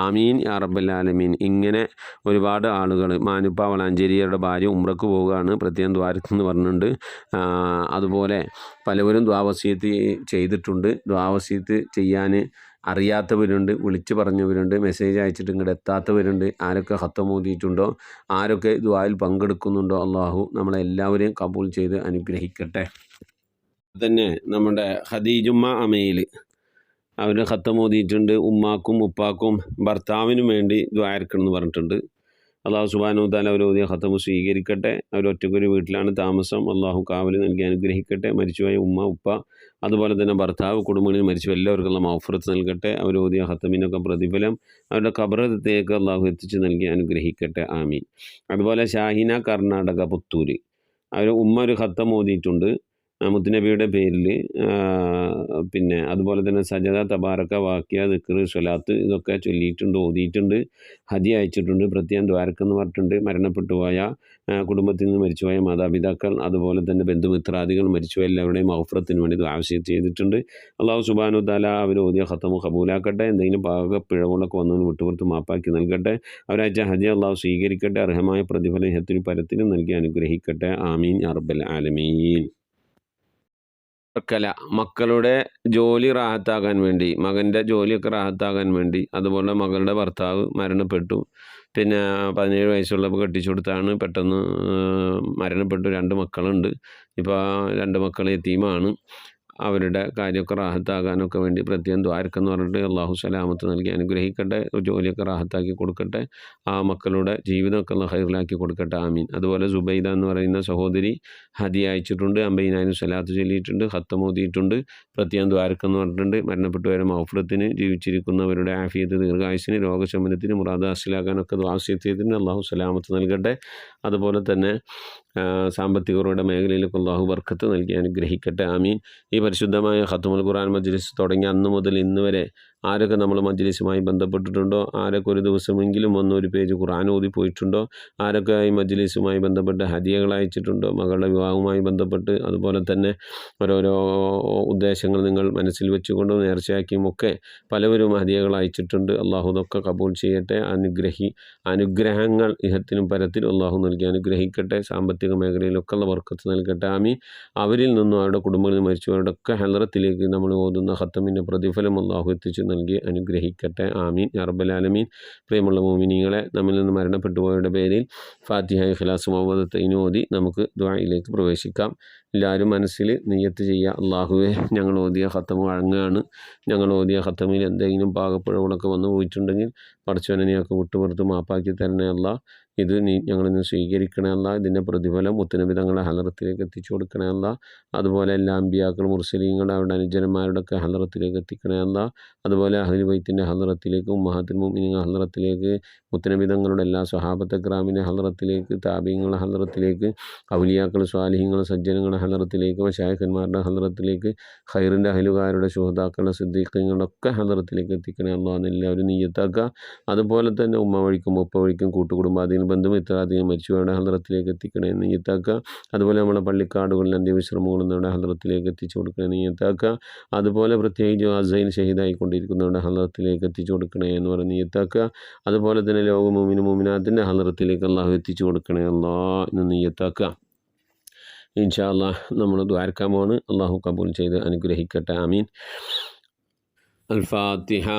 ആമീൻ യാ റബ്ബൽ ആലമീൻ. ഇങ്ങനെ ഒരുപാട് ആളുകൾ, മാനുപ്പ വളാഞ്ചേരിയുടെ ഭാര്യ ഉംറക്ക് പോവുകയാണ്, പ്രത്യേകം ദ്വാരക്കെന്ന് പറഞ്ഞിട്ടുണ്ട്. അതുപോലെ പലവരും ദുആവസിയത്ത് ചെയ്തിട്ടുണ്ട്. ദുആവസിയത്ത് ചെയ്യാൻ അറിയാത്തവരുണ്ട്, വിളിച്ചു പറഞ്ഞവരുണ്ട്, മെസ്സേജ് അയച്ചിട്ട് ഇങ്ങോട്ട് എത്താത്തവരുണ്ട്. ആരൊക്കെ ഖത്തം ഓതിയിട്ടുണ്ടോ, ആരൊക്കെ ദുആയിൽ പങ്കെടുക്കുന്നുണ്ടോ, അള്ളാഹു നമ്മളെല്ലാവരെയും കബൂൽ ചെയ്ത് അനുഗ്രഹിക്കട്ടെ. തന്നെ നമ്മുടെ ഖദീജുമ്മ അമയിൽ അവർ ഖത്തം ഓതിയിട്ടുണ്ട്. ഉമ്മാക്കും ഉപ്പാക്കും ഭർത്താവിനും വേണ്ടി ദുആ ഇറക്കണം എന്ന് പറഞ്ഞിട്ടുണ്ട്. അള്ളാഹു സുബ്ഹാനഹു വ തആല അവർ ഓതിയ ഖത്തമ് സ്വീകരിക്കട്ടെ. അവരൊറ്റക്കൊരു വീട്ടിലാണ് താമസം. അള്ളാഹു കാവൽ നൽകി അനുഗ്രഹിക്കട്ടെ. മരിച്ചുപോയ ഉമ്മ, ഉപ്പ, അതുപോലെ തന്നെ ഭർത്താവ്, കുടുംബങ്ങളിൽ മരിച്ചു എല്ലാവർക്കുള്ള മഗ്ഫിറത്ത് നൽകട്ടെ. അവർ ഓതിയ ഖത്തമിനൊക്കെ പ്രതിഫലം അവരുടെ ഖബറിലേക്ക് അള്ളാഹു എത്തിച്ച് നൽകി അനുഗ്രഹിക്കട്ടെ. ആമീൻ. അതുപോലെ ഷാഹിന, കർണാടക, പുത്തൂര്, അവർ ഉമ്മ ഒരു ഖത്തം ഓതിയിട്ടുണ്ട് മുത്തുനബിയുടെ പേരിൽ. പിന്നെ അതുപോലെ തന്നെ സജദ, തബാറക്ക, വാക്യ, ദിക്ർ, സ്വലാത്ത് ഇതൊക്കെ ചൊല്ലിയിട്ടുണ്ട്, ഓതിയിട്ടുണ്ട്, ഹദിയ അയച്ചിട്ടുണ്ട്, പ്രത്യേകം ദ്വാരക്കെന്ന് പറഞ്ഞിട്ടുണ്ട്. മരണപ്പെട്ടു പോയ കുടുംബത്തിൽ നിന്ന് മരിച്ചുപോയ മാതാപിതാക്കൾ, അതുപോലെ തന്നെ ബന്ധുമിത്രാദികൾ മരിച്ചുപോയ എല്ലാവരുടെയും മഗ്ഫിറത്തിന് വേണ്ടി ദുആ ചെയ്തിട്ടുണ്ട്. അള്ളാഹു സുബ്ഹാനഹു വ തആല അവർ ഓതിയ ഖത്തമ് കബൂലാക്കട്ടെ. എന്തെങ്കിലും പിഴവുകളൊക്കെ വന്നതിന് വിട്ടുപുറത്ത് മാപ്പാക്കി നൽകട്ടെ. അവരയച്ച ഹദിയ അള്ളാഹു സ്വീകരിക്കട്ടെ. അർഹമായ പ്രതിഫലം ഇഹത്തിനും പരത്തിനും നൽകി അനുഗ്രഹിക്കട്ടെ. ആമീൻ യാ റബ്ബൽ ആലമീൻ. മക്കളുടെ ജോലി റാഹത്താകാൻ വേണ്ടി, മകൻ്റെ ജോലിയൊക്കെ റാഹത്താകാൻ വേണ്ടി, അതുപോലെ മകളുടെ ഭർത്താവ് മരണപ്പെട്ടു. പിന്നെ 17 വയസ്സുള്ളപ്പോൾ കെട്ടിച്ചു കൊടുത്താണ്. പെട്ടെന്ന് മരണപ്പെട്ടു. 2 മക്കളുണ്ട്. ഇപ്പോൾ 2 മക്കൾ യതീമാണ്. അവരുടെ കാര്യമൊക്കെ റാഹത്താകാനൊക്കെ വേണ്ടി പ്രത്യേകം ദ്വാരക്കെന്ന് പറഞ്ഞിട്ട് അള്ളാഹു സലാമത്ത് നൽകി അനുഗ്രഹിക്കട്ടെ. ജോലിയൊക്കെ റാഹത്താക്കി കൊടുക്കട്ടെ. ആ മക്കളുടെ ജീവിതമൊക്കെ അള്ളാഹു ഖൈറിലാക്കി കൊടുക്കട്ടെ. ആമീൻ. അതുപോലെ സുബൈദ എന്ന് പറയുന്ന സഹോദരി ഹദിയ അയച്ചിട്ടുണ്ട്. 50,000 സ്വലാത്ത് ചൊല്ലിയിട്ടുണ്ട്, ഖത്തം ഓതിയിട്ടുണ്ട്, പ്രത്യേകം ദ്വാരക്കെന്ന് പറഞ്ഞിട്ടുണ്ട്. മരണപ്പെട്ടുവരെ മഗ്ഫിറത്തിന്, ജീവിച്ചിരിക്കുന്നവരുടെ ആഫിയത്ത്, ദീർഘായുസിന്, രോഗശമനത്തിന്, മുറാദ് ഹാസിലാക്കാനൊക്കെ ദുആ ചെയ്തിട്ടുണ്ട്. അള്ളാഹു സലാമത്ത് നൽകട്ടെ. അതുപോലെ തന്നെ സാമ്പത്തികരുടെ മേഖലയിലൊക്കെ അള്ളാഹു ബർക്കത്ത് നൽകി അനുഗ്രഹിക്കട്ടെ. ആമീൻ. ഈ പരിശുദ്ധമായ ഖത്മുൽ ഖുർആൻ മജ്ലിസ് തുടങ്ങി അന്ന് മുതൽ ഇന്ന് വരെ ആരൊക്കെ നമ്മൾ മജ്ലിസുമായി ബന്ധപ്പെട്ടിട്ടുണ്ടോ, ആരൊക്കെ ഒരു ദിവസമെങ്കിലും വന്ന് ഒരു പേജ് ഖുർആൻ ഓതി പോയിട്ടുണ്ടോ, ആരൊക്കെ ഈ മജ്ലിസുമായി ബന്ധപ്പെട്ട് ഹദിയകൾ അയച്ചിട്ടുണ്ടോ, മകളുടെ വിവാഹവുമായി ബന്ധപ്പെട്ട്, അതുപോലെ തന്നെ ഓരോരോ ഉദ്ദേശങ്ങൾ നിങ്ങൾ മനസ്സിൽ വെച്ചുകൊണ്ടും നേർച്ചയാക്കിയും ഒക്കെ പലവരും ഹദിയകൾ അയച്ചിട്ടുണ്ട്. അള്ളാഹു ഇതൊക്കെ കബൂൽ ചെയ്യട്ടെ. അനുഗ്രഹങ്ങൾ ഇഹത്തിനും പരത്തിലും അള്ളാഹു നൽകി അനുഗ്രഹിക്കട്ടെ. സാമ്പത്തിക മേഖലയിലൊക്കെ ഉള്ള ബർക്കത്ത് നൽകട്ടെ. ആമീൻ. അവരിൽ നിന്നും അവരുടെ കുടുംബങ്ങളിൽ മരിച്ചവരുടെ ഒക്കെ ഹലറത്തിലേക്ക് നമ്മൾ ഓതുന്ന ഖത്തമിൻ്റെ പ്രതിഫലം അള്ളാഹു എത്തിച്ച് നൽകി അനുഗ്രഹിക്കട്ടെ. ആമീൻ യാ റബ്ബൽ ആലമീൻ. പ്രിയമുള്ള മുഅ്മിനീങ്ങളെ, നമ്മിൽ നിന്ന് മരണപ്പെട്ടു പോയവരുടെ പേരിൽ ഫാത്തിഹ, ഇഖ്ലാസ്, മുഅവ്വദത്തൈൻ ഓതി നമുക്ക് ദുആയിലേക്ക് പ്രവേശിക്കാം. എല്ലാവരും മനസ്സിൽ നിയ്യത്ത് ചെയ്യുക. അള്ളാഹുവേ, ഞങ്ങൾ ഓതിയ ഖത്തം വഴങ്ങുകയാണ്. ഞങ്ങൾ ഓതിയ ഖത്തമിൽ എന്തെങ്കിലും പാകപ്പിഴവുകളൊക്കെ വന്നു പോയിട്ടുണ്ടെങ്കിൽ പടച്ചവനെ നീയൊക്കെ വിട്ടുപുറത്ത് മാപ്പാക്കി തരണേ അല്ലാ. ഇത് നീ ഞങ്ങളിന്ന് സ്വീകരിക്കണേ അല്ലാ. ഇതിൻ്റെ പ്രതിഫലം മുത്തുനബി തങ്ങളുടെ ഹലറത്തിലേക്ക് എത്തിച്ചു കൊടുക്കണേ അല്ലാ. അതുപോലെ എല്ലാ അമ്പിയാക്കൾ, മുർസലീങ്ങൾ, അവരുടെ അനുജന്മാരുടെ ഒക്കെ ഹലറത്തിലേക്ക് എത്തിക്കണേ അല്ലാ. അതുപോലെ അഹ്ലുൽ ബൈത്തിൻ്റെ ഹലറത്തിലേക്ക്, ഉമ്മഹാത്തുൽ മുഅ്മിനീൻ ഹലറത്തിലേക്ക്, മുത്തുനബി തങ്ങളുടെ എല്ലാ സ്വഹാബത്തെ ക്രാമിൻ്റെ ഹലറത്തിലേക്ക്, താബീങ്ങളുടെ ഹലറത്തിലേക്ക്, ഔലിയാക്കൾ, സ്വാലിഹീങ്ങൾ, സജ്ജനങ്ങളുടെ ഹലറത്തിലേക്ക്, മശായിഖന്മാരുടെ ഹലറത്തിലേക്ക്, ഖൈറിൻ്റെ അഹ്ലുകാരുടെ, ശുഹദാക്കളുടെ, സിദ്ദീഖീങ്ങളുടെ ഒക്കെ ഹലറത്തിലേക്ക് എത്തിക്കണേ അല്ലാ എന്ന് എല്ലാവരും നിയ്യത്താക്കുക. അതുപോലെ തന്നെ ഉമ്മ വഴിക്കും ഉപ്പ വഴിക്കും കൂട്ടുകുടുംബാദികൾ, ബന്ധുമിത്രാദികൾ മരിച്ചവരുടെ ഹലറത്തിലേക്ക് എത്തിക്കണേ എന്ന് നിയ്യത്താക്കുക. അതുപോലെ നമ്മുടെ പള്ളിക്കാടുകളിൽ അന്ത്യവിശ്രമങ്ങളും നമ്മുടെ ഹലറത്തിലേക്ക് എത്തിച്ചു കൊടുക്കണേ എന്ന് നിയ്യത്താക്കുക. അതുപോലെ പ്രത്യേകിച്ച് അസൈൽ ഷഹീദായിക്കൊണ്ടിരിക്കുന്നവരുടെ ഹലറത്തിലേക്ക് എത്തിച്ചു കൊടുക്കണേ എന്ന് പറഞ്ഞ് നിയ്യത്താക്കുക. അതുപോലെ തന്നെ ലോക മുഅ്മിനീൻ മുഅ്മിനാത്തിൻ്റെ ഹലറത്തിലേക്ക് അള്ളാഹു എത്തിച്ചു കൊടുക്കണേ അല്ലാ എന്ന് നിയ്യത്താക്കുക. ഇൻഷാ അല്ലാഹ് നമ്മൾ ദ്വാരക്കാൻ പോവാണ്. അള്ളാഹു കബൂൽ ചെയ്ത് അനുഗ്രഹിക്കട്ടെ. ആമീൻ. അൽ-ഫാത്തിഹ.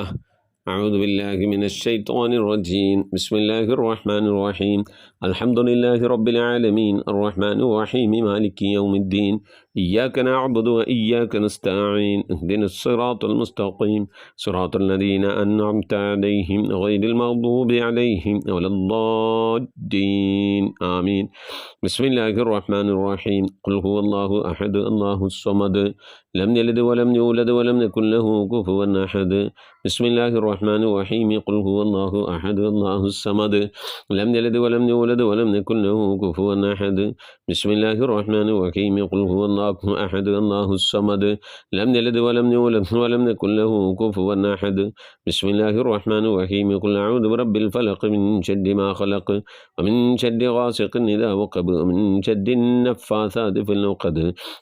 أعوذ بالله من الشيطان الرجيم. بسم الله الرحمن الرحيم. الحمد لله رب العالمين الرحمن الرحيم مالك يوم الدين. إياك نعبد وإياك نستعين. اهدنا الصراط المستقيم صراط الذين أنعمت عليهم غير المغضوب عليهم ولا الضالين. آمين. بسم الله الرحمن الرحيم. قل هو الله أحد الله الصمد لم يلد ولم يولد ولم يكن له كفوا أحد. بسم الله الرحمن الرحيم. قل هو الله أحد الله الصمد لم يلد ولم يولد ولم يكن له كفوا أحد. بسم الله الرحمن الرحيم. قل هو الله أحد الله الصمد لم يلد ولم يولد ولم يكن له كفوا أحد. بسم الله الرحمن الرحيم. قل أعوذ برب الفلق من شر ما خلق ومن شر غاسق إذا وقب ومن شر النفاثات في العقد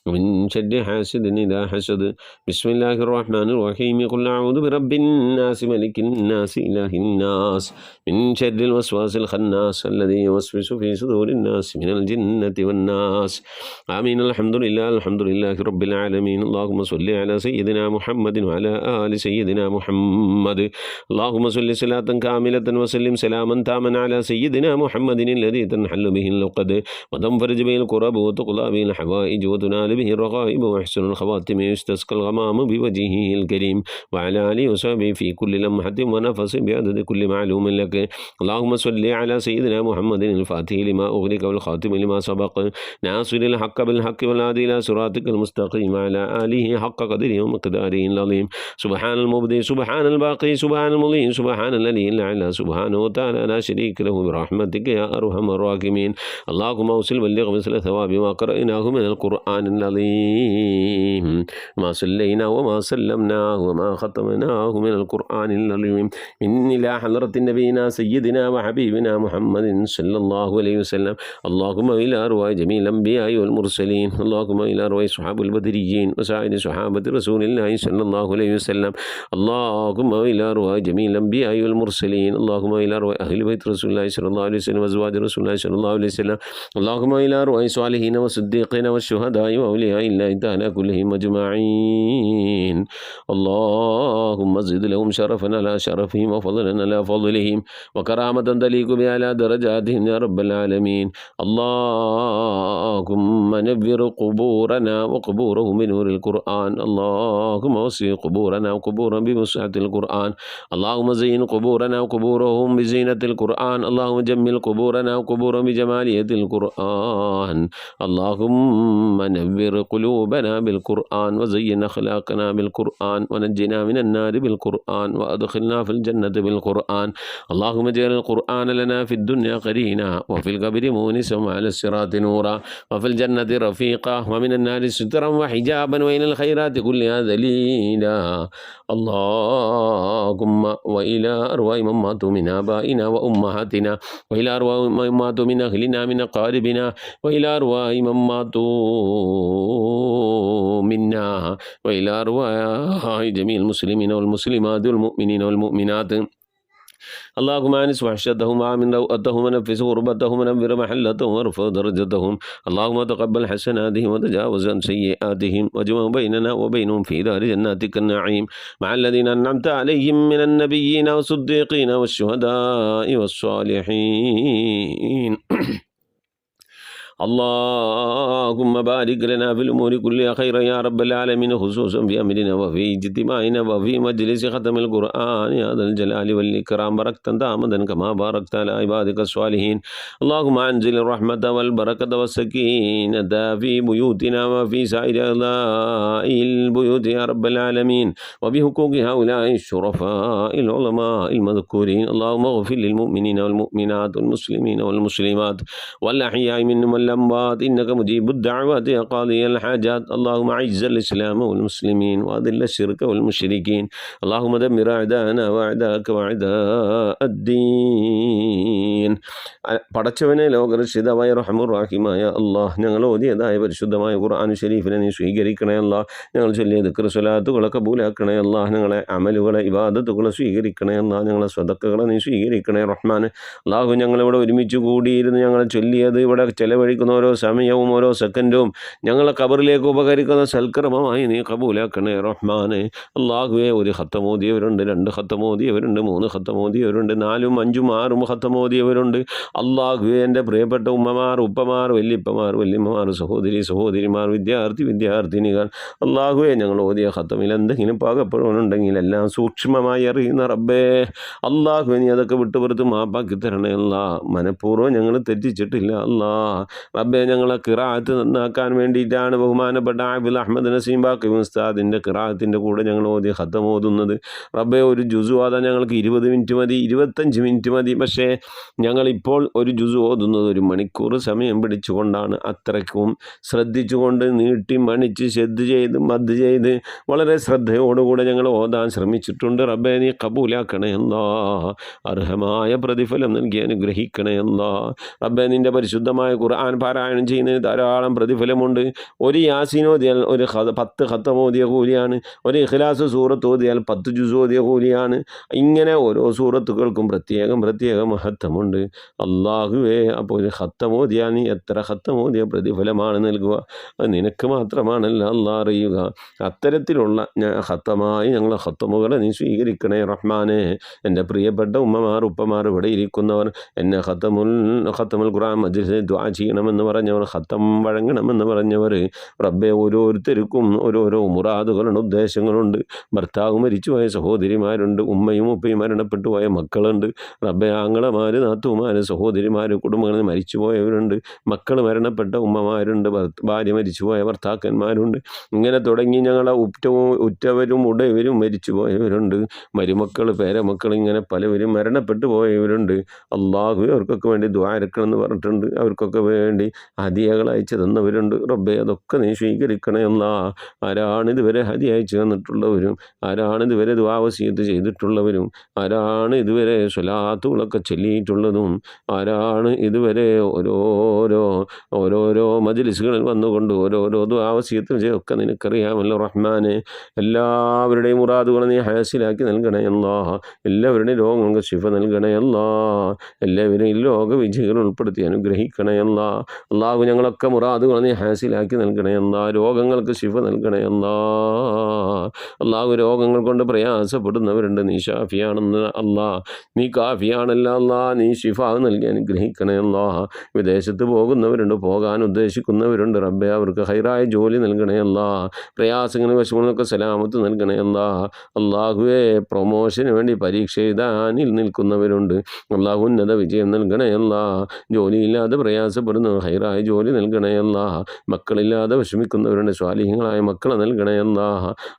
ومن شر حاسد إذا حسد. بسم الله الرحمن الرحيم. قل أعوذ برب الناس ملك الناس إله الناس من شر الوسواس الخناس الذي يوسوس في صدور الناس من الجنة والناس. آمين. الحمد لله الحمد لله رب العالمين اللهم صل على سيدنا محمد وعلى آل سيدنا محمد اللهم صل صلاة كاملة وسلم سلاما تاما على سيدنا محمد الذي تنحل به اللقد وتنفرج به الكرب وتقضى به الحوائج وتنال به الرغائب ويحسن الخواتم يستسقى الغمام بوجهه الكريم وعلى آله وصحبه في كل لمحة ونفس بعدد كل معلوم لك اللهم صل على سيدنا محمد الفاتح لما أغلق والخاتم لما سبق ناصر الحق بالحق والهادي إلى صراطك المستقيم وعلى آله حق قدره ومقداره العظيم سبحان المبدئ سبحان الباقي سبحان المضي سبحان الذي الأعلى سبحانه وتعالى لا شريك له برحمتك يا أرحم الراحمين اللهم أوصل بلغ مثل ثواب ما قرأناه من القرآن العظيم ما صلينا وما سلمناه وما ختمناه من القرآن العظيم إني إلى حضرة نبينا سيدنا وحبيبنا محمد صلى الله عليه وسلم اللهم إلى أرواح جميع الأنبياء والمرسلين اللهم إلى أرواح صحاب البدريين وسائر صحابة رسول الله صلى الله عليه وسلم اللهم إلى أرواح جميع الأنبياء والمرسلين اللهم إلى أرواح أهل بيت رسول الله صلى الله عليه وسلم وأزواج رسول الله صلى الله عليه وسلم اللهم إلى أرواح الصالحين والصديقين والشهداء وأولياء الله تعالى كلهم أجمعين اللهم زد لهم شرفا على شرفهم وفضلا على فضلهم وكرامة تليق بها درجاتهم يا رب العالمين اللهم نبر قبورنا وقبورهم بنور القرآن اللهم وسع قبورنا وقبورهم بوسعة القرآن اللهم زين قبورنا وقبورهم بزينة القرآن اللهم جمل قبورنا وقبورهم بجمالية القرآن اللهم نبر قلوبنا بالقرآن وزين أخلاقنا بالقرآن ونجنا من النار بالقرآن وأدخلنا في الجنة بالقرآن اللهم اجعل القرآن لنا في الدنيا قرينا وفي القبر مونسا وعلى الصراط نورا وفي الجنة رفيقا ومن النار سترا وحجابا وإلى الخيرات كلها دليلا اللهم وإلى أرواح من ماتوا من آبائنا وأمهاتنا وإلى أرواح من ماتوا من أهلنا من أقاربنا وإلى أرواح من ماتوا منا وإلى أرواح جميع المسلمين والمسلمات والمؤمنين والمؤمنات اللهم انس وحشتهم وامن روءتهم ونفس غربتهم ونبر محلتهم وارفع درجتهم اللهم تقبل حسناتهم وتجاوز عن سيئاتهم واجمع بيننا وبينهم في دار جناتك النعيم مع الذين انعمت عليهم من النبيين والصديقين والشهداء والصالحين اللهم بارك لنا في الأمور كلها خيرا يا رب العالمين خصوصا في أمرنا وفي اجتماعنا وفي مجلس ختم القرآن يا ذا الجلال والإكرام بركة دامدا كما باركت على عبادك الصالحين اللهم أنزل الرحمة والبركة والسكينة في بيوتنا وفي سائر أعضاء البيوت يا رب العالمين وبحقوق هؤلاء الشرفاء العلماء المذكورين اللهم اغفر للمؤمنين والمؤمنات والمسلمين والمسلمات والأحياء منهم والأموات إنك مجيب الدعوات يا قاضي الحاجات اللهم أعز الإسلام والمسلمين وأذل الشرك والمشركين اللهم دمر أعداءنا وأعداءك وأعداء الدين പടച്ചവനെ ലോകരക്ഷിതാവായ റഹ്മാനുർ-റഹീമായ അല്ലാഹ് ഞങ്ങൾ ഓതിയതായ പരിശുദ്ധമായ ഖുർആൻ ശരീഫിനെ നീ സ്വീകരിക്കണേ അല്ലാഹ് ഞങ്ങൾ ചൊല്ലിയ ദിക്ർ സ്വലാത്തുകളെ കബൂലാക്കണേ അല്ലാഹ് ഞങ്ങളെ അമലുകളെ ഇബാദത്തുകളെ സ്വീകരിക്കണേ അല്ലാഹ് ഞങ്ങളെ സ്വതക്കകളെ നീ സ്വീകരിക്കണേ റഹ്മാൻ അല്ലാഹു ഞങ്ങളിവിടെ ഒരുമിച്ച് കൂടിയിരുന്ന് ഞങ്ങളെ ചൊല്ലിയത് ഇവിടെ ചെലവഴിക്കുന്ന ഓരോ സമയവും ഓരോ സെക്കൻഡും ഞങ്ങളെ ഖബറിലേക്ക് ഉപകരിക്കുന്ന സൽക്രമമായി നീ കബൂലാക്കണേ റഹ്മാനെ അല്ലാഹുവേ ഒരു ഖത്തമോദിയവരുണ്ട് 2 ഖത്തമോദിയവരുണ്ട് 3 ഖത്തമോദിയവരുണ്ട് 4ഉം 5ഉം 6ഉം ഖത്തമോദിയവരുണ്ട് അല്ലാഹുവേ എൻ്റെ പ്രിയപ്പെട്ട ഉമ്മമാർ ഉപ്പമാർ വല്യപ്പമാർ വല്യമ്മമാർ സഹോദരിമാർ വിദ്യാർത്ഥിനികൾ അല്ലാഹുവേ ഞങ്ങൾ ഓതിയ ഖത്തമിൽ എന്തെങ്കിലും പാകപ്പെടുന്നുണ്ടെങ്കിൽ എല്ലാം സൂക്ഷ്മമായി അറിയുന്ന റബ്ബേ അല്ലാഹുവേ നീ അതൊക്കെ വിട്ടുപുറത്ത് മാപ്പാക്കി തരണേ അല്ലാ മനഃപൂർവ്വം ഞങ്ങൾ തെറ്റിച്ചിട്ടില്ല അല്ലാ റബ്ബേ ഞങ്ങളെ ഖിറാഅത്ത് നന്നാക്കാൻ വേണ്ടിയിട്ടാണ് ബഹുമാനപ്പെട്ട ആബിൽ അഹമ്മദ് നസീം ബാക്കി ഉസ്താദിൻ്റെ ഖിറാഅത്തിൻ്റെ കൂടെ ഞങ്ങൾ ഓതിയ ഖത്തം ഓതുന്നത് റബ്ബേ ഒരു ജുസു ഓതാൻ ഞങ്ങൾക്ക് 20 മിനിറ്റ് മതി 25 മിനിറ്റ് മതി പക്ഷേ ഞങ്ങളിപ്പോൾ ഒരു ജുസു ഓതുന്നത് 1 മണിക്കൂർ സമയം പിടിച്ചുകൊണ്ടാണ് അത്രയ്ക്കും ശ്രദ്ധിച്ചുകൊണ്ട് നീട്ടി മണിച്ച് മദ് ചെയ്ത് വളരെ ശ്രദ്ധയോടുകൂടെ ഞങ്ങൾ ഓതാൻ ശ്രമിച്ചിട്ടുണ്ട് റബ്ബേ നീ കബൂലാക്കണേ അല്ലാ അർഹമായ പ്രതിഫലം നൽകി അനുഗ്രഹിക്കണേ അല്ലാ റബ്ബേ നിൻ്റെ പരിശുദ്ധമായ ഖുർആൻ ഖുർആൻ പാരായണം ചെയ്യുന്നതിന് ധാരാളം പ്രതിഫലമുണ്ട്. ഒരു യാസീൻ ഓതിയാൽ 10 ഖത്തം ഓതിയ കൂലിയാണ്. ഒരു ഇഖ്ലാസ് സൂറത്ത് ഓതിയാൽ 10 ജുസ് ഓതിയ കൂലിയാണ്. ഇങ്ങനെ ഓരോ സൂറത്തുകൾക്കും പ്രത്യേകം മഹത്വമുണ്ട്. അള്ളാഹുവേ, അപ്പോൾ ഒരു ഖത്തം ഓതിയാൽ നീ എത്ര ഖത്തം ഓതിയ പ്രതിഫലമാണ് നൽകുക? അത് നിനക്ക് മാത്രമാണല്ലോ അള്ളാഹ് അറിയുക. അത്തരത്തിലുള്ള ഖത്തമായി ഞങ്ങളെ ഖത്തമുകളെ നീ സ്വീകരിക്കണേ റഹ്മാനെ. എൻ്റെ പ്രിയപ്പെട്ട ഉമ്മമാർ ഉപ്പമാർ ഇവിടെ ഇരിക്കുന്നവർ എന്നെ ഖത്തമുൽ ഖുർആൻ മജ്ലിസിൽ ദുആ ചെയ്യണമെന്ന് പറഞ്ഞവർ, ഖത്തം വഴങ്ങണമെന്ന് പറഞ്ഞവർ, റബ്ബെ ഓരോരുത്തർക്കും ഓരോരോ മുറാദുകളുണ്ട്, ഉദ്ദേശങ്ങളുണ്ട്. ഭർത്താവ് മരിച്ചുപോയ സഹോദരിമാരുണ്ട്, ഉമ്മയും ഉപ്പയും മരണപ്പെട്ടു പോയ മക്കളുണ്ട്. റബ്ബെ ആങ്ങളമാർ, നാത്തുമാർ, സഹോദരിമാർ, കുടുംബങ്ങളിൽ മരിച്ചുപോയവരുണ്ട്, മക്കൾ മരണപ്പെട്ട ഉമ്മമാരുണ്ട്, ഭാര്യ മരിച്ചുപോയ ഭർത്താക്കന്മാരുണ്ട്. ഇങ്ങനെ തുടങ്ങി ഞങ്ങളെ ഉറ്റവരും ഉടയവരും മരിച്ചുപോയവരുണ്ട്, മരുമക്കൾ, പേരമക്കൾ, ഇങ്ങനെ പലവരും മരണപ്പെട്ടു പോയവരുണ്ട്. അള്ളാഹു അവർക്കൊക്കെ വേണ്ടി ദുആ ഇറക്കണമെന്ന് പറഞ്ഞിട്ടുണ്ട്. അവർക്കൊക്കെ വേണ്ടി ഹദിയകൾ അയച്ചു തന്നവരുണ്ട്. റബ്ബെ അതൊക്കെ നീ സ്വീകരിക്കണേ അല്ലാ. ആരാണ് ഇതുവരെ ഹദിയ അയച്ചു തന്നിട്ടുള്ളവരും, ആരാണ് ഇതുവരെ ദുആ വസിയത്ത് ചെയ്തിട്ടുള്ളവരും, ആരാണ് ഇതുവരെ സ്വലാത്തുകളൊക്കെ ചൊല്ലിയിട്ടുള്ളതും, ആരാണ് ഇതുവരെ ഓരോരോ മജ്ലിസുകളിൽ വന്നുകൊണ്ട് ഓരോരോ ദുആ വസിയത്തും ഒക്കെ നിനക്കറിയാമല്ലോ റഹ്മാനെ. എല്ലാവരുടെയും മുറാദുകളെ നീ ഹാസിലാക്കി നൽകണേ അല്ലാ. എല്ലാവരുടെയും രോഗങ്ങൾക്ക് ശിഫ നൽകണേ അല്ലാ. എല്ലാവരെയും ലോക വിജയികൾ ഉൾപ്പെടുത്തി അനുഗ്രഹിക്കണേ അല്ലാ. അള്ളാഹു ഞങ്ങളൊക്കെ മുറാദുകളെ നീ ഹാസിലാക്കി നൽകണേ അല്ലാ. രോഗങ്ങൾക്ക് ശിഫ നൽകണേ അല്ലാ. അള്ളാഹു രോഗങ്ങൾ കൊണ്ട് പ്രയാസപ്പെടുന്നവരുണ്ട്, നീ ഷാഫിയാണെന്ന് അല്ലാ. നീ കാഫിയാണല്ല അല്ലാ. നീ ശിഫ നൽകി അനുഗ്രഹിക്കണേ അല്ലാ. വിദേശത്ത് പോകുന്നവരുണ്ട്, പോകാൻ ഉദ്ദേശിക്കുന്നവരുണ്ട്, റബ്ബെ അവർക്ക് ഹൈറായ ജോലി നൽകണേ അല്ലാ. പ്രയാസങ്ങളും വിഷമങ്ങളൊക്കെ സലാമത്ത് നൽകണേ അല്ലാ. അള്ളാഹുവെ പ്രൊമോഷന് വേണ്ടി പരീക്ഷ എഴുതാനിൽ നിൽക്കുന്നവരുണ്ട്, അള്ളാഹു ഉന്നത വിജയം നൽകണേ അല്ലാ. ജോലിയില്ലാതെ പ്രയാസപ്പെടുന്നവർ ഹൈറായ ജോലി നൽകണേ അല്ലാ. മക്കളില്ലാതെ വിഷമിക്കുന്നവരുണ്ട്, സ്വാലിഹ്യങ്ങളായ മക്കളെ നൽകണേ അല്ലാ.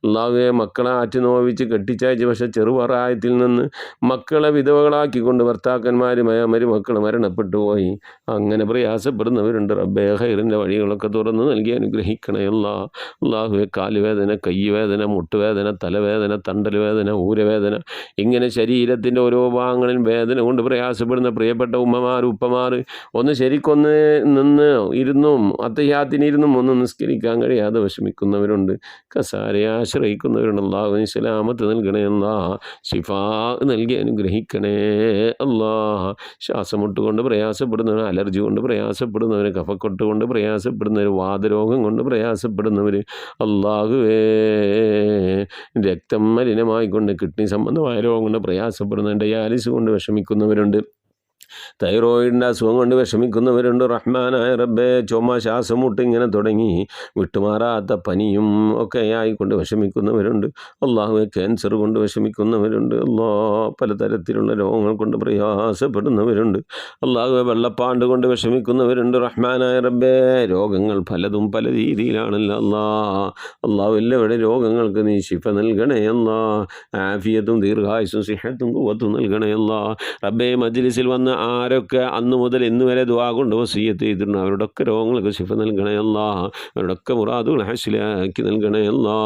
അള്ളാഹുവെ മക്കളെ ആറ്റുനോവിച്ച് കെട്ടിച്ചയച്ച് പക്ഷെ ചെറുപ്രായത്തിൽ നിന്ന് മക്കളെ വിധവകളാക്കിക്കൊണ്ട് ഭർത്താക്കന്മാർ മരുമക്കൾ മരണപ്പെട്ടു പോയി, അങ്ങനെ പ്രയാസപ്പെടുന്നവരുണ്ട്. റബ്ബേ ഹൈറിൻ്റെ വഴികളൊക്കെ തുറന്ന് നൽകി അനുഗ്രഹിക്കണേ അല്ലാ. അള്ളാഹുവെ കാലുവേദന, കയ്യുവേദന, മുട്ടുവേദന, തലവേദന, തണ്ടൽ വേദന, ഊരവേദന, ഇങ്ങനെ ശരീരത്തിൻ്റെ ഓരോ ഭാഗങ്ങളിൽ വേദന കൊണ്ട് പ്രയാസപ്പെടുന്ന പ്രിയപ്പെട്ട ഉമ്മമാർ ഉപ്പമാർ, ഒന്ന് ശരിക്കൊന്ന് നിന്ന് ഇരുന്നും അത്തഹിയാത്തിനിരുന്നും ഒന്ന് നിസ്കരിക്കാൻ കഴിയാതെ വിഷമിക്കുന്നവരുണ്ട്, കസാരയെ ആശ്രയിക്കുന്നവരുണ്ട്. അള്ളാഹു സലാമത്ത് നൽകണേ അല്ലാ. ശിഫാ നൽകി അനുഗ്രഹിക്കണേ അല്ലാ. ശ്വാസമുട്ട് കൊണ്ട് പ്രയാസപ്പെടുന്നവർ, അലർജി കൊണ്ട് പ്രയാസപ്പെടുന്നവർ, കഫക്കെട്ട് കൊണ്ട് പ്രയാസപ്പെടുന്നവർ, വാതരോഗം കൊണ്ട് പ്രയാസപ്പെടുന്നവർ, അള്ളാഹുവേ രക്തം മലിനമായിക്കൊണ്ട് കിഡ്നി സംബന്ധമായ രോഗം കൊണ്ട് പ്രയാസപ്പെടുന്നവർ, ഡയാലിസിസ് കൊണ്ട് വിഷമിക്കുന്നവരുണ്ട്, തൈറോയിഡിൻ്റെ അസുഖം കൊണ്ട് വിഷമിക്കുന്നവരുണ്ട്. റഹ്മാനായ റബ്ബേ ചുമ, ശ്വാസമുട്ട് ഇങ്ങനെ തുടങ്ങി വിട്ടുമാറാത്ത പനിയും ഒക്കെ ആയിക്കൊണ്ട് വിഷമിക്കുന്നവരുണ്ട്. അള്ളാഹുവെ ക്യാൻസർ കൊണ്ട് വിഷമിക്കുന്നവരുണ്ട്. പലതരത്തിലുള്ള രോഗങ്ങൾ കൊണ്ട് പ്രയാസപ്പെടുന്നവരുണ്ട്. അള്ളാഹുവെ വെള്ളപ്പാണ്ട് കൊണ്ട് വിഷമിക്കുന്നവരുണ്ട്. റഹ്മാനായ റബ്ബേ രോഗങ്ങൾ പലതും പല രീതിയിലാണല്ലോ അള്ളാഹു എല്ലാവരുടെ രോഗങ്ങൾക്ക് നീ ശിഫ നൽകണേ അല്ലാ. ആഫിയത്തും ദീർഘായുസും സിഹത്തും ഖുവ്വത്തും നൽകണേ അല്ലാ. റബ്ബേ മജ്ലിസിൽ വന്ന് ആരൊക്കെ അന്ന് മുതൽ ഇന്ന് വരെ ദുആ കൊണ്ട് വസിയ്യത്ത് ചെയ്തിട്ടുണ്ട് അവരുടെയൊക്കെ രോഗങ്ങൾക്ക് ശിഫ നൽകണേ അല്ലാ. അവരുടെയൊക്കെ മുറാദുകൾ ഹാസിലാക്കി നൽകണേ അല്ലാ.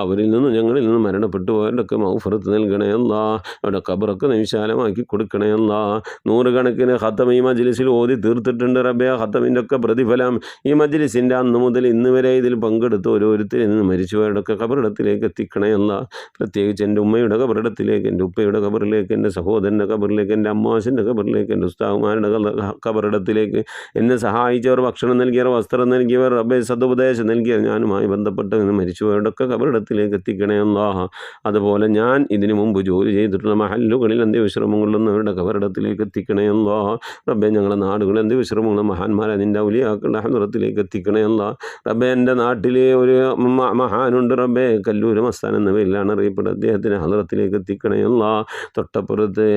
അവരിൽ നിന്ന് ഞങ്ങളിൽ നിന്ന് മരണപ്പെട്ടു പോയവരുടെയൊക്കെ മഗ്ഫിറത്ത് നൽകണേ അല്ലാ. അവരുടെ ഖബറൊക്കെ വിശാലമാക്കി കൊടുക്കണേ അല്ലാ. നൂറുകണക്കിന് ഖത്തം ഈ മജ്ലിസിൽ ഓതി തീർത്തിട്ടുണ്ട് റബ്ബേ. ഖത്തമിൻ്റെ ഒക്കെ പ്രതിഫലം ഈ മജ്ലിസിൻ്റെ അന്ന് മുതൽ ഇന്ന് വരെ ഇതിൽ പങ്കെടുത്ത് ഓരോരുത്തരിൽ നിന്ന് മരിച്ചുപോയവരുടെയൊക്കെ ഖബറിടത്തിലേക്ക് എത്തിക്കണേ അല്ലാ. പ്രത്യേകിച്ച് എൻ്റെ ഉമ്മയുടെ ഖബറിടത്തിലേക്ക്, എൻ്റെ ഉപ്പയുടെ ഖബറിലേക്ക്, എൻ്റെ സഹോദരൻ്റെ ഖബറിലേക്ക്, എൻ്റെ അമ്മാശൻ്റെ ഖബറിലേക്ക്, എൻ്റെ ഉസ്താദുമാരുടെ ഖബറിടത്തിലേക്ക്, എന്നെ സഹായിച്ചവർ, ഭക്ഷണം നൽകിയവർ, വസ്ത്രം നൽകിയവർ, റബ്ബേ സദുപദേശം നൽകിയവർ, ഞാനുമായി ബന്ധപ്പെട്ട് മരിച്ചുപോയവരുടെയൊക്കെ ഖബറിടത്തിലേക്ക് എത്തിക്കണേ അല്ലാ. അതുപോലെ ഞാൻ ഇതിനു മുമ്പ് ജോലി ചെയ്തിട്ടുള്ള മഹല്ലുകളിൽ അന്ത്യവിശ്രമം കൊള്ളുന്നവരുടെ ഖബറിടത്തിലേക്ക് എത്തിക്കണേ അല്ലാ. റബ്ബേ ഞങ്ങളുടെ നാടുകളിൽ അന്ത്യവിശ്രമമുള്ള മഹാന്മാരെ നിൻ്റെ ഔലിയാക്കളുടെ ഹദ്റത്തിലേക്ക് എത്തിക്കണേ അല്ലാ. റബ്ബേ എൻ്റെ നാട്ടിലെ ഒരു മഹാനുണ്ട് റബ്ബേ, കല്ലൂർ മസ്താൻ എന്ന പേരിലാണ് അറിയപ്പെടുന്നത്, അദ്ദേഹത്തിൻ്റെ ഹദ്റത്തിലേക്ക് എത്തിക്കണേ അല്ലാ. തൊട്ടപ്പുറത്ത്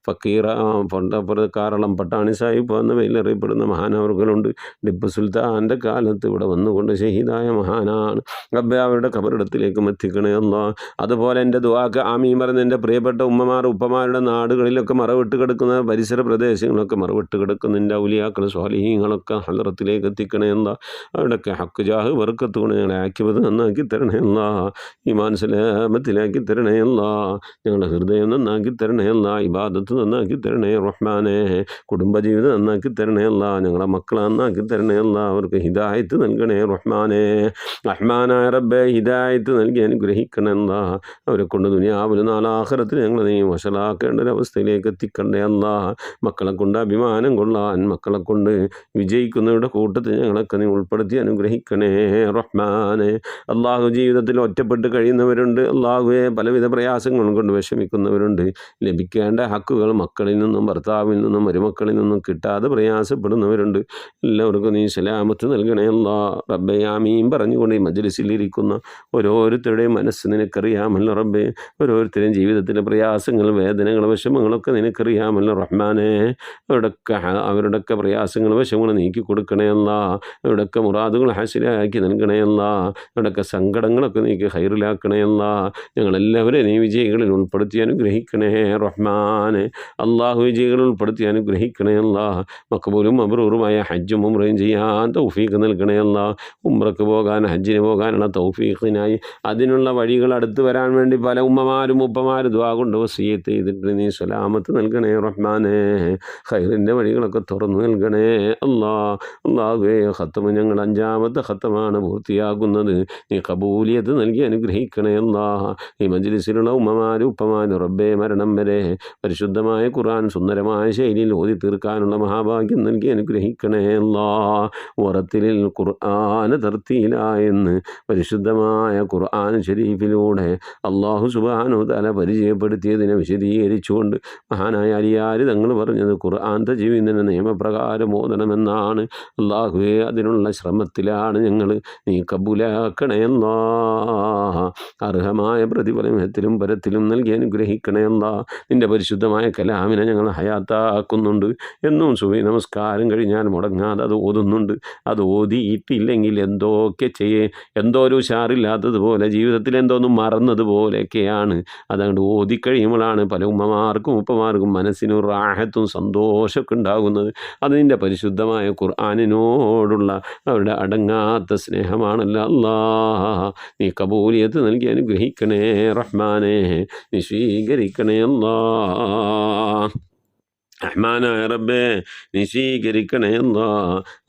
ഫക്കീറ, തൊട്ടപ്പുറത്ത് കാരളം പട്ടാണി സാഹിബ് എന്ന പേരിൽ അറിയപ്പെടുന്ന മഹാനവറുകളുണ്ട്. ടിപ്പു സുൽത്താൻ്റെ കാലത്ത് ഇവിടെ വന്നുകൊണ്ട് ഷഹീദായ മഹാനാണ് റബ്ബേ. അവരുടെ ഖബറിടത്തിലേക്കും എത്തിക്കണേ അല്ലാ. അതുപോലെ എൻ്റെ ദുആക്ക് ആമീൻ പറഞ്ഞ എൻ്റെ പ്രിയപ്പെട്ട ഉമ്മമാർ ഉപ്പമാരുടെ നാടുകളിലൊക്കെ മറവിട്ട് കിടക്കുന്ന പരിസര പ്രദേശങ്ങളൊക്കെ മറവിട്ട് കിടക്കുന്ന എൻ്റെ ഔലിയാക്കൾ സ്വാലിഹീങ്ങളൊക്കെ ഹദ്റത്തിലേക്ക് എത്തിക്കണേ അല്ലാ. അവിടെയൊക്കെ ഹക്ക് ജാഹ് ബർക്കത്ത് കൊണ്ട് ഞങ്ങളെ ആക്കിയത് നന്നാക്കി തരണേ അല്ലാ. ഈമാൻ സലാമത്തിലാക്കി തരണേ അല്ലാ. ഞങ്ങളുടെ ഹൃദയം നന്നാക്കി തരണേ അല്ലാ. ഇബാദത്ത് നന്നാക്കി തരണേ റഹ്മാൻ. റഹ്മാനെ. കുടുംബജീവിതം നന്നാക്കി തരണേ അല്ല, ഞങ്ങളെ മക്കളെ നന്നാക്കി തരണേ അല്ല, അവർക്ക് ഹിദായത്ത് നൽകണേ റഹ്മാനെ. റഹ്മാനായ റബ്ബെ ഹിദായത്ത് നൽകി അനുഗ്രഹിക്കണേ അല്ല, അവരെ കൊണ്ട് ദുനിയാവിൽ നാലാഖിറത്തിൽ ഞങ്ങൾ നീ വശലാക്കേണ്ട ഒരവസ്ഥയിലേക്ക് എത്തിക്കണ്ടേ അല്ല. മക്കളെ കൊണ്ട് അഭിമാനം കൊള്ളാൻ, മക്കളെ കൊണ്ട് വിജയിക്കുന്നവരുടെ കൂട്ടത്തിൽ ഞങ്ങളൊക്കെ നീ ഉൾപ്പെടുത്തി അനുഗ്രഹിക്കണേ റഹ്മാനെ. അള്ളാഹു ജീവിതത്തിൽ ഒറ്റപ്പെട്ട് കഴിയുന്നവരുണ്ട്, അള്ളാഹുവെ പലവിധ പ്രയാസങ്ങളും കൊണ്ട് വിഷമിക്കുന്നവരുണ്ട്. ലഭിക്കേണ്ട ഹക്കുകൾ മക്കളിൽ നിന്നും ഭർത്താവിൽ നിന്നും മരുമക്കളിൽ നിന്നും കിട്ടാതെ പ്രയാസപ്പെടുന്നവരുണ്ട്. എല്ലാവർക്കും നീ സലാമത്ത് നൽകണേ അല്ലാ. റബ്ബെ ആമീൻ പറഞ്ഞുകൊണ്ട് ഈ മജ്ലിസിലിരിക്കുന്ന ഓരോരുത്തരുടെയും മനസ്സ് നിനക്കറിയാമല്ലോ റബ്ബെ. ഓരോരുത്തരുടെയും ജീവിതത്തിലെ പ്രയാസങ്ങൾ, വേദനകൾ, വിഷമങ്ങളൊക്കെ നിനക്കറിയാമല്ലോ റഹ്മാനെ. അവരുടെയൊക്കെ പ്രയാസങ്ങൾ, വിഷമങ്ങൾ നീക്കി കൊടുക്കണേ അല്ല. അവരുടെയൊക്കെ മുറാദുകൾ ഹാസിലാക്കി നൽകണേ അല്ല. അവരുടെയൊക്കെ സങ്കടങ്ങളൊക്കെ നീക്കി ഹൈറിലാക്കണേ അല്ല. ഞങ്ങളെല്ലാവരെയും നീ വിജയികളിൽ ഉൾപ്പെടുത്തി അനുഗ്രഹിക്കണേ റഹ്മാനെ. അള്ളാഹു വിജയികളിൽ ഉൾപ്പെടുത്തി അനുഗ്രഹിക്കണേ അല്ല. മഖബൂലും മബ്റൂറുമായ ഹജ്ജും ഉംറയും ചെയ്യാൻ തൗഫീഖ് നൽകണേ അല്ല. ഉംറക്ക് പോകാൻ, ഹജ്ജിന് പോകാനുള്ള തൗഫീഖിനായി അതിനുള്ള വഴികൾ അടുത്ത് വരാൻ വേണ്ടി പല ഉമ്മമാരും ഉപ്പമാരും ദുആ കൊണ്ട് വസിയത്ത് ചെയ്തിട്ട് നീ സലാമത്ത് നൽകണേ റഹ്മാനെ. ഖൈറിൻ്റെ വഴികളൊക്കെ തുറന്നു നൽകണേ അല്ലാ. അല്ലാഹുവേ ഖത്തമ് ഞങ്ങൾ 5ാമത്തെ ഖത്തമാണ് പൂർത്തിയാകുന്നത്. നീ ഖബൂലിയത്ത് നൽകി അനുഗ്രഹിക്കണേ അല്ലാ. ഈ മജ്ലിസിലുള്ള ഉമ്മമാരും ഉപ്പമാരും റബ്ബേ മരണം വരെ പരിശുദ്ധമായ ഖുർആൻ സുന്ദരമായ ശൈലിയിൽ ഓതി തീർക്കാനുള്ള മഹാഭാഗ്യം നൽകി അനുഗ്രഹിക്കണേ അല്ലാ. വറത്തിലിൽ ഖുർആന തർത്തീലായെന്ന് പരിശുദ്ധമായ ഖുർആൻ ഷരീഫിലൂടെ അള്ളാഹു സുബ്ഹാനഹു തആല പരിചയപ്പെടുത്തിയതിനെ വിശദീകരിച്ചുകൊണ്ട് മഹാനായ അലിയാർ തങ്ങൾ പറഞ്ഞത് ഖുർആൻ തജ്വീദിന്റെ നിയമപ്രകാരം ഓതണമെന്നാണ്. അള്ളാഹുവേ അതിനുള്ള ശ്രമത്തിലാണ് ഞങ്ങൾ. നീ കബൂലാക്കണേ അല്ലാ. അർഹമായ പ്രതിഫലം ഹത്തിലും പരത്തിലും നൽകി അനുഗ്രഹിക്കണേ അല്ലാ. നിൻ്റെ പരിശുദ്ധമായ കലാമിനെ ഞങ്ങൾ ഹയാത്താക്കുന്നുണ്ട്. എന്നും സുബഹി നമസ്കാരം കഴിഞ്ഞാൽ മുടങ്ങാതെ അത് ഓതുന്നുണ്ട്. അത് ഓതിയിട്ടില്ലെങ്കിൽ എന്തോ ഒരു ഉഷാറില്ലാത്തതുപോലെ, ജീവിതത്തിൽ എന്തോന്നും മറന്നതുപോലെയൊക്കെയാണ്. അതുകൊണ്ട് ഓതിക്കഴിയുമ്പോഴാണ് പല ഉമ്മമാർക്കും ഉപ്പമാർക്കും മനസ്സിനും റാഹത്തും സന്തോഷമൊക്കെ ഉണ്ടാകുന്നത്. അത് നിൻ്റെ പരിശുദ്ധമായ ഖുർആനിനോടുള്ള അവരുടെ അടങ്ങാത്ത സ്നേഹമാണല്ലോ അല്ലാ. നീ കബൂലിയത്ത് നൽകി അനുഗ്രഹിക്കണേ റഹ്മാനെ. നീ സ്വീകരിക്കണേ അല്ലാ. റഹ്മാനായ റബ്ബേ നീ സ്വീകരിക്കണേ അല്ലാ.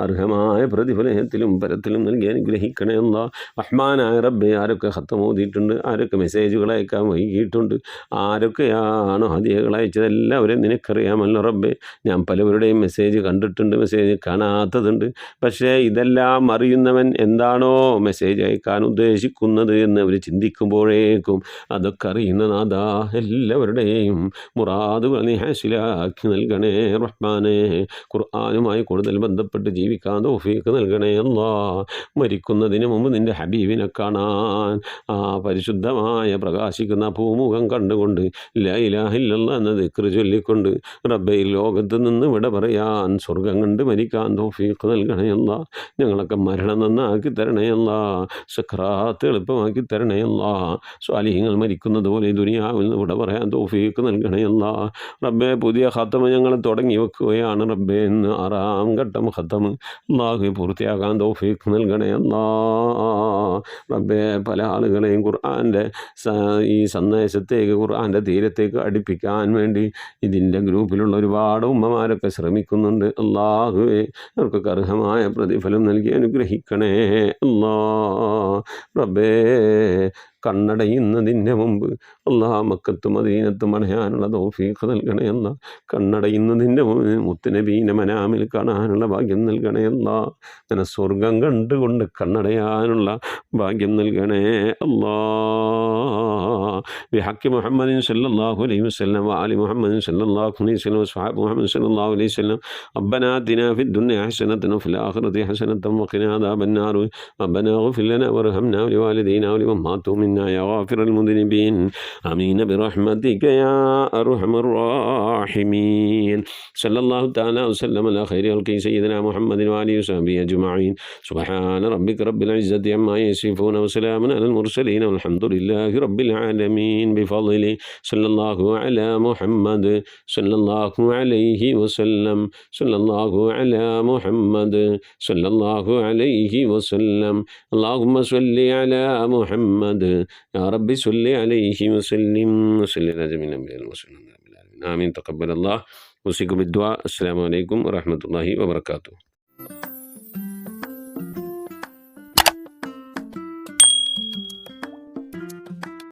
അർഹമായ പ്രതിഫലത്തിലും പരത്തിലും നൽകി അനുഗ്രഹിക്കണേ അല്ലാ. റഹ്മാനായ റബ്ബേ ആരൊക്കെ ഖത്തം ഓതിയിട്ടുണ്ട്, ആരൊക്കെ മെസ്സേജുകൾ അയക്കാൻ വൈകിയിട്ടുണ്ട്, ആരൊക്കെയാണോ ഹദിയകൾ അയച്ചത് എല്ലാവരെയും നിനക്കറിയാമല്ലോ റബ്ബേ. ഞാൻ പലവരുടെയും മെസ്സേജ് കണ്ടിട്ടുണ്ട്, മെസ്സേജ് കാണാത്തതുണ്ട്. പക്ഷേ ഇതെല്ലാം അറിയുന്നവൻ എന്താണോ മെസ്സേജ് അയക്കാൻ ഉദ്ദേശിക്കുന്നത് എന്ന് അവർ ചിന്തിക്കുമ്പോഴേക്കും അതൊക്കെ അറിയുന്ന നാഥാ എല്ലാവരുടെയും മുറാദുകൾ നീ ഹാസിലാക്കി നൽകണേ റഹ്മാനെ. ഖുർആനുമായി കൂടുതൽ ബന്ധപ്പെട്ട് ജീവിക്കാൻ തൗഫീഖ് നൽകണേ അല്ലാ. മരിക്കുന്നതിന് മുമ്പ് നിൻ്റെ ഹബീബിനെ കാണാൻ, ആ പരിശുദ്ധമായ പ്രകാശിക്കുന്ന പൂമുഖം കണ്ടുകൊണ്ട് ലാ ഇലാഹ ഇല്ലല്ലാഹ് എന്ന ദിക്റ് ചൊല്ലിക്കൊണ്ട് റബ്ബേ ലോകത്ത് നിന്ന് വിട പറയാൻ, സ്വർഗം കണ്ട് മരിക്കാൻ തൗഫീഖ് നൽകണേ അല്ലാ. ഞങ്ങളൊക്കെ മരണം നന്നാക്കി തരണേ അല്ലാ. സക്രാത്ത് എളുപ്പമാക്കി തരണേ അല്ലാ. സ്വാലിഹീങ്ങൾ മരിക്കുന്നത് പോലെ ദുനിയാവിൽ നിന്ന് വിട പറയാൻ തൗഫീഖ് നൽകണേ അല്ലാ. റബ്ബേ പുതിയ ഖത്തമ് ഞങ്ങൾ തുടങ്ങി വെക്കുകയാണ് റബ്ബേ. ഇന്ന് 6ാം ഘട്ടം ഖത്തമ് അല്ലാഹു പൂർത്തിയാക്കാൻ തൗഫീഖ് നൽകണേ അല്ലാ. റബ്ബേ പല ആളുകളെയും ഖുർആൻ്റെ ഈ സന്ദേശത്തേക്ക്, ഖുർആൻ്റെ തീരത്തേക്ക് അടുപ്പിക്കാൻ വേണ്ടി ഇതിൻ്റെ ഗ്രൂപ്പിലുള്ള ഒരുപാട് ഉമ്മമാരൊക്കെ ശ്രമിക്കുന്നുണ്ട്. അല്ലാഹുവേ അവർക്കൊക്കെ അർഹമായ പ്രതിഫലം നൽകി അനുഗ്രഹിക്കണേ അല്ലാ. റബ്ബേ കണ്ണടയുന്നതിൻ്റെ മുമ്പ് മക്കത്തും മദീനത്തും അണയാനുള്ള തൗഫീഖ് നൽകണേ അല്ല. കണ്ണടയുന്നതിൻ്റെ മുമ്പ് മുത്തുനബീനെ മനാമിൽ കാണാനുള്ള ഭാഗ്യം നൽകണേ അല്ല. അങ്ങനെ സ്വർഗം കണ്ടുകൊണ്ട് കണ്ണടയാനുള്ള ഭാഗ്യം നൽകണേ അല്ലാ. ബിഹഖി മുഹമ്മദിൻ സല്ലല്ലാഹു അലൈഹി വസല്ലം വആലി മുഹമ്മദിൻ സല്ലല്ലാഹു അലൈഹി വസല്ലം വസ്വഹാബി മുഹമ്മദ് സല്ലല്ലാഹു അലൈഹി വസല്ലം. റബ്ബനാ ആതിനാ ഫിദ്ദുനിയ ഹസനതൻ വഫിൽ ആഖിറതി ഹസനതൻ വഖിനാ അദാബന്നാർ. റബ്ബനാ ഇഗ്ഫിർ ലനാ വർഹംനാ വലിവാലിദീനാ വലിമൻ മാതു മിന്നാ യാ ഗാഫിറൽ മുദ്നിബീൻ. ആമീൻ ബിറഹ്മതിക യാ അർഹമർ റാഹിമീൻ. സല്ലല്ലാഹു തആല വസല്ലം അലാ ഖൈരി ഖൽഖി സയ്യിദിനാ മുഹമ്മദിൻ വആലിഹി വസഹ്ബിഹി അജ്മഈൻ. സുബ്ഹാന റബ്ബിക റബ്ബിൽ ഇസ്സതി അമ്മാ യസിഫൂൻ വസലാമുൻ അലൽ മുർസലീൻ വൽഹംദുലില്ലാഹി റബ്ബിൽ ആലമീൻ. ബിഫളിഹി സല്ലല്ലാഹു അലാ മുഹമ്മദ് സല്ലല്ലാഹു അലൈഹി വസല്ലം. സല്ലല്ലാഹു അലാ മുഹമ്മദ് സല്ലല്ലാഹു അലൈഹി വസല്ലം. അല്ലാഹുമ്മ സ്വല്ലി അലാ മുഹമ്മദ് യാ റബ്ബി സ്വല്ലി അലൈഹി വസല്ലിം. വസല്ലി അലാ ജമീഇൽ അംബിയാഇ വൽ മുർസലീൻ. ആമീൻ തഖബ്ബലല്ലാഹ്. ഉസിക്കും ബിദ്ദുആ. അസ്സലാമു അലൈക്കും വറഹ്മത്തുള്ളാഹി വബറകാതുഹു.